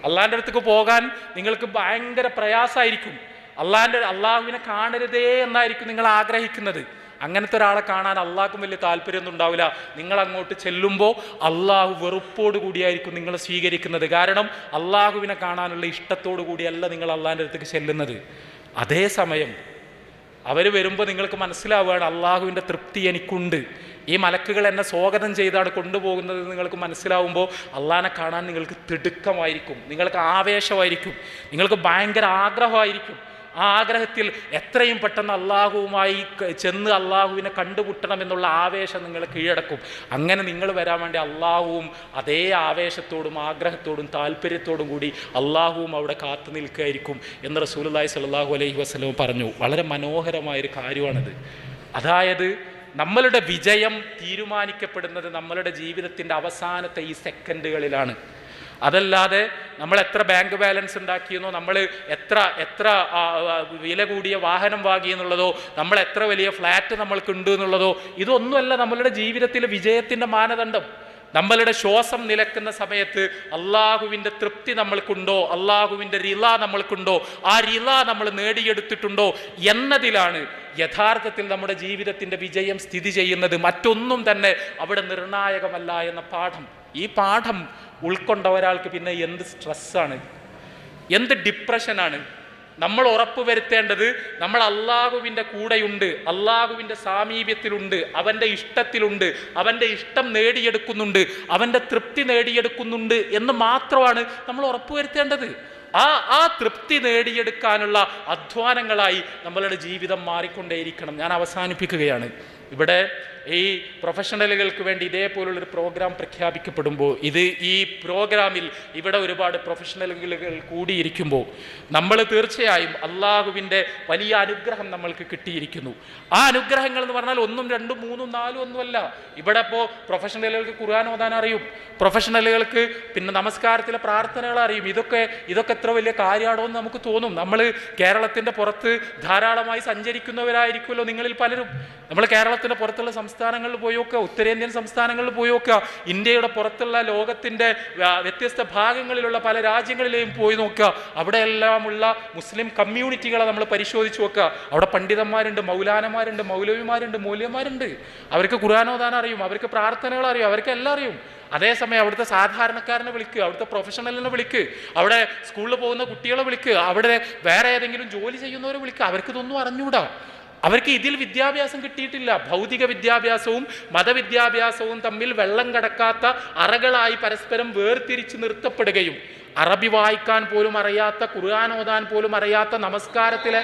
അള്ളാഹിൻ്റെ അടുത്തേക്ക് പോകാൻ നിങ്ങൾക്ക് ഭയങ്കര പ്രയാസമായിരിക്കും. അള്ളാഹുവിനെ കാണരുതേ എന്നായിരിക്കും നിങ്ങൾ ആഗ്രഹിക്കുന്നത്. അങ്ങനത്തെ ഒരാളെ കാണാൻ അള്ളാഹ്ക്കും വലിയ താല്പര്യമൊന്നും ഉണ്ടാവില്ല. നിങ്ങൾ അങ്ങോട്ട് ചെല്ലുമ്പോൾ അള്ളാഹു വെറുപ്പോട് കൂടിയായിരിക്കും നിങ്ങളെ സ്വീകരിക്കുന്നത്. കാരണം അള്ളാഹുവിനെ കാണാനുള്ള ഇഷ്ടത്തോടു കൂടിയല്ല നിങ്ങൾ അള്ളാഹിൻ്റെ അടുത്തേക്ക് ചെല്ലുന്നത്. അതേസമയം അവർ വരുമ്പോൾ നിങ്ങൾക്ക് മനസ്സിലാവുകയാണ് അള്ളാഹുവിൻ്റെ തൃപ്തി എനിക്കുണ്ട്, ഈ മലക്കുകൾ എന്നെ സ്വാഗതം ചെയ്താണ് കൊണ്ടുപോകുന്നത് നിങ്ങൾക്ക് മനസ്സിലാവുമ്പോൾ അള്ളാഹിനെ കാണാൻ നിങ്ങൾക്ക് തിടുക്കമായിരിക്കും, നിങ്ങൾക്ക് ആവേശമായിരിക്കും, നിങ്ങൾക്ക് ഭയങ്കര ആഗ്രഹമായിരിക്കും. ആ ആഗ്രഹത്തിൽ എത്രയും പെട്ടെന്ന് അള്ളാഹുവുമായി ചെന്ന് അള്ളാഹുവിനെ കണ്ടുമുട്ടണമെന്നുള്ള ആവേശം നിങ്ങൾ കീഴടക്കും. അങ്ങനെ നിങ്ങൾ വരാൻ വേണ്ടി അള്ളാഹുവും അതേ ആവേശത്തോടും ആഗ്രഹത്തോടും താല്പര്യത്തോടും കൂടി അള്ളാഹുവും അവിടെ കാത്തു നിൽക്കുകയായിരിക്കും എന്ന് റസൂലുള്ളാഹി സ്വല്ലല്ലാഹു അലൈഹി വസല്ലം പറഞ്ഞു. വളരെ മനോഹരമായൊരു കാര്യമാണിത്. അതായത് നമ്മളുടെ വിജയം തീരുമാനിക്കപ്പെടുന്നത് നമ്മളുടെ ജീവിതത്തിൻ്റെ അവസാനത്തെ ഈ സെക്കൻഡുകളിലാണ്. അതല്ലാതെ നമ്മൾ എത്ര ബാങ്ക് ബാലൻസ് ഉണ്ടാക്കിയെന്നോ, നമ്മൾ എത്ര വില കൂടിയ വാഹനം വാങ്ങിയെന്നുള്ളതോ, നമ്മൾ എത്ര വലിയ ഫ്ലാറ്റ് നമ്മൾക്കുണ്ട് എന്നുള്ളതോ, ഇതൊന്നുമല്ല നമ്മളുടെ ജീവിതത്തിലെ വിജയത്തിൻ്റെ മാനദണ്ഡം. നമ്മളുടെ ശ്വാസം നിലക്കുന്ന സമയത്ത് അള്ളാഹുവിൻ്റെ തൃപ്തി നമ്മൾക്കുണ്ടോ, അള്ളാഹുവിൻ്റെ റിള നമ്മൾക്കുണ്ടോ, ആ റിള നമ്മൾ നേടിയെടുത്തിട്ടുണ്ടോ എന്നതിലാണ് യഥാർത്ഥത്തിൽ നമ്മുടെ ജീവിതത്തിൻ്റെ വിജയം സ്ഥിതി ചെയ്യുന്നത്. മറ്റൊന്നും തന്നെ അവിടെ നിർണായകമല്ല എന്ന പാഠം, ഈ പാഠം ഉൾക്കൊണ്ട ഒരാൾക്ക് പിന്നെ എന്ത് സ്ട്രെസ്സാണ്, എന്ത് ഡിപ്രഷനാണ്. നമ്മൾ ഉറപ്പ് വരുത്തേണ്ടത് നമ്മൾ അള്ളാഹുവിൻ്റെ കൂടെയുണ്ട്, അള്ളാഹുവിൻ്റെ സാമീപ്യത്തിലുണ്ട്, അവൻ്റെ ഇഷ്ടത്തിലുണ്ട്, അവൻ്റെ ഇഷ്ടം നേടിയെടുക്കുന്നുണ്ട്, അവൻ്റെ തൃപ്തി നേടിയെടുക്കുന്നുണ്ട് എന്ന് മാത്രമാണ് നമ്മൾ ഉറപ്പ് വരുത്തേണ്ടത്. ആ തൃപ്തി നേടിയെടുക്കാനുള്ള അധ്വാനങ്ങളായി നമ്മളുടെ ജീവിതം മാറിക്കൊണ്ടേയിരിക്കണം. ഞാൻ അവസാനിപ്പിക്കുകയാണ്. ഇവിടെ ഈ പ്രൊഫഷണലുകൾക്ക് വേണ്ടി ഇതേപോലുള്ളൊരു പ്രോഗ്രാം പ്രഖ്യാപിക്കപ്പെടുമ്പോൾ, ഈ പ്രോഗ്രാമിൽ ഇവിടെ ഒരുപാട് പ്രൊഫഷണലുകൾ കൂടിയിരിക്കുമ്പോൾ നമ്മൾ തീർച്ചയായും അള്ളാഹുവിൻ്റെ വലിയ അനുഗ്രഹം നമ്മൾക്ക് കിട്ടിയിരിക്കുന്നു. ആ അനുഗ്രഹങ്ങൾ എന്ന് പറഞ്ഞാൽ 1, 2, 3, 4 ഒന്നുമല്ല. ഇവിടെ ഇപ്പോൾ പ്രൊഫഷണലുകൾക്ക് ഖുർആൻ ഓതാൻ അറിയും, പ്രൊഫഷണലുകൾക്ക് പിന്നെ നമസ്കാരത്തിലെ പ്രാർത്ഥനകൾ അറിയും. ഇതൊക്കെ എത്ര വലിയ കാര്യമാണോ എന്ന് നമുക്ക് തോന്നും. നമ്മൾ കേരളത്തിൻ്റെ പുറത്ത് ധാരാളമായി സഞ്ചരിക്കുന്നവരായിരിക്കുമല്ലോ നിങ്ങളിൽ പലരും. നമ്മൾ കേരളത്തിൻ്റെ പുറത്തുള്ള സംസ്ഥാനങ്ങളിൽ പോയി നോക്കുക, ഉത്തരേന്ത്യൻ സംസ്ഥാനങ്ങളിൽ പോയി നോക്കുക, ഇന്ത്യയുടെ പുറത്തുള്ള ലോകത്തിൻ്റെ വ്യത്യസ്ത ഭാഗങ്ങളിലുള്ള പല രാജ്യങ്ങളിലെയും പോയി നോക്കുക. അവിടെയെല്ലാമുള്ള മുസ്ലിം കമ്മ്യൂണിറ്റികളെ നമ്മൾ പരിശോധിച്ച് നോക്കുക. അവിടെ പണ്ഡിതന്മാരുണ്ട്, മൗലാനമാരുണ്ട്, മൗലവിമാരുണ്ട്, മൂല്യന്മാരുണ്ട്. അവർക്ക് ഖുർആൻ ഓതാൻ അറിയും, അവർക്ക് പ്രാർത്ഥനകൾ അറിയും, അവർക്ക് എല്ലാം അറിയും. അതേസമയം അവിടുത്തെ സാധാരണക്കാരനെ വിളിക്കുക, അവിടുത്തെ പ്രൊഫഷണലിനെ വിളിക്കുക, അവിടെ സ്കൂളിൽ പോകുന്ന കുട്ടികളെ വിളിക്കുക, അവിടെ വേറെ ഏതെങ്കിലും ജോലി ചെയ്യുന്നവരെ വിളിക്കുക. അവർക്കിതൊന്നും അറിഞ്ഞൂടാ. അവർക്ക് ഇതിൽ വിദ്യാഭ്യാസം കിട്ടിയിട്ടില്ല. ഭൗതിക വിദ്യാഭ്യാസവും മതവിദ്യാഭ്യാസവും തമ്മിൽ വെള്ളം കടക്കാത്ത അറകളായി പരസ്പരം വേർതിരിച്ച് നിർത്തപ്പെടുകയും അറബി വായിക്കാൻ പോലും അറിയാത്ത, ഖുർആൻ ഓതാൻ പോലും അറിയാത്ത, നമസ്കാരത്തിലെ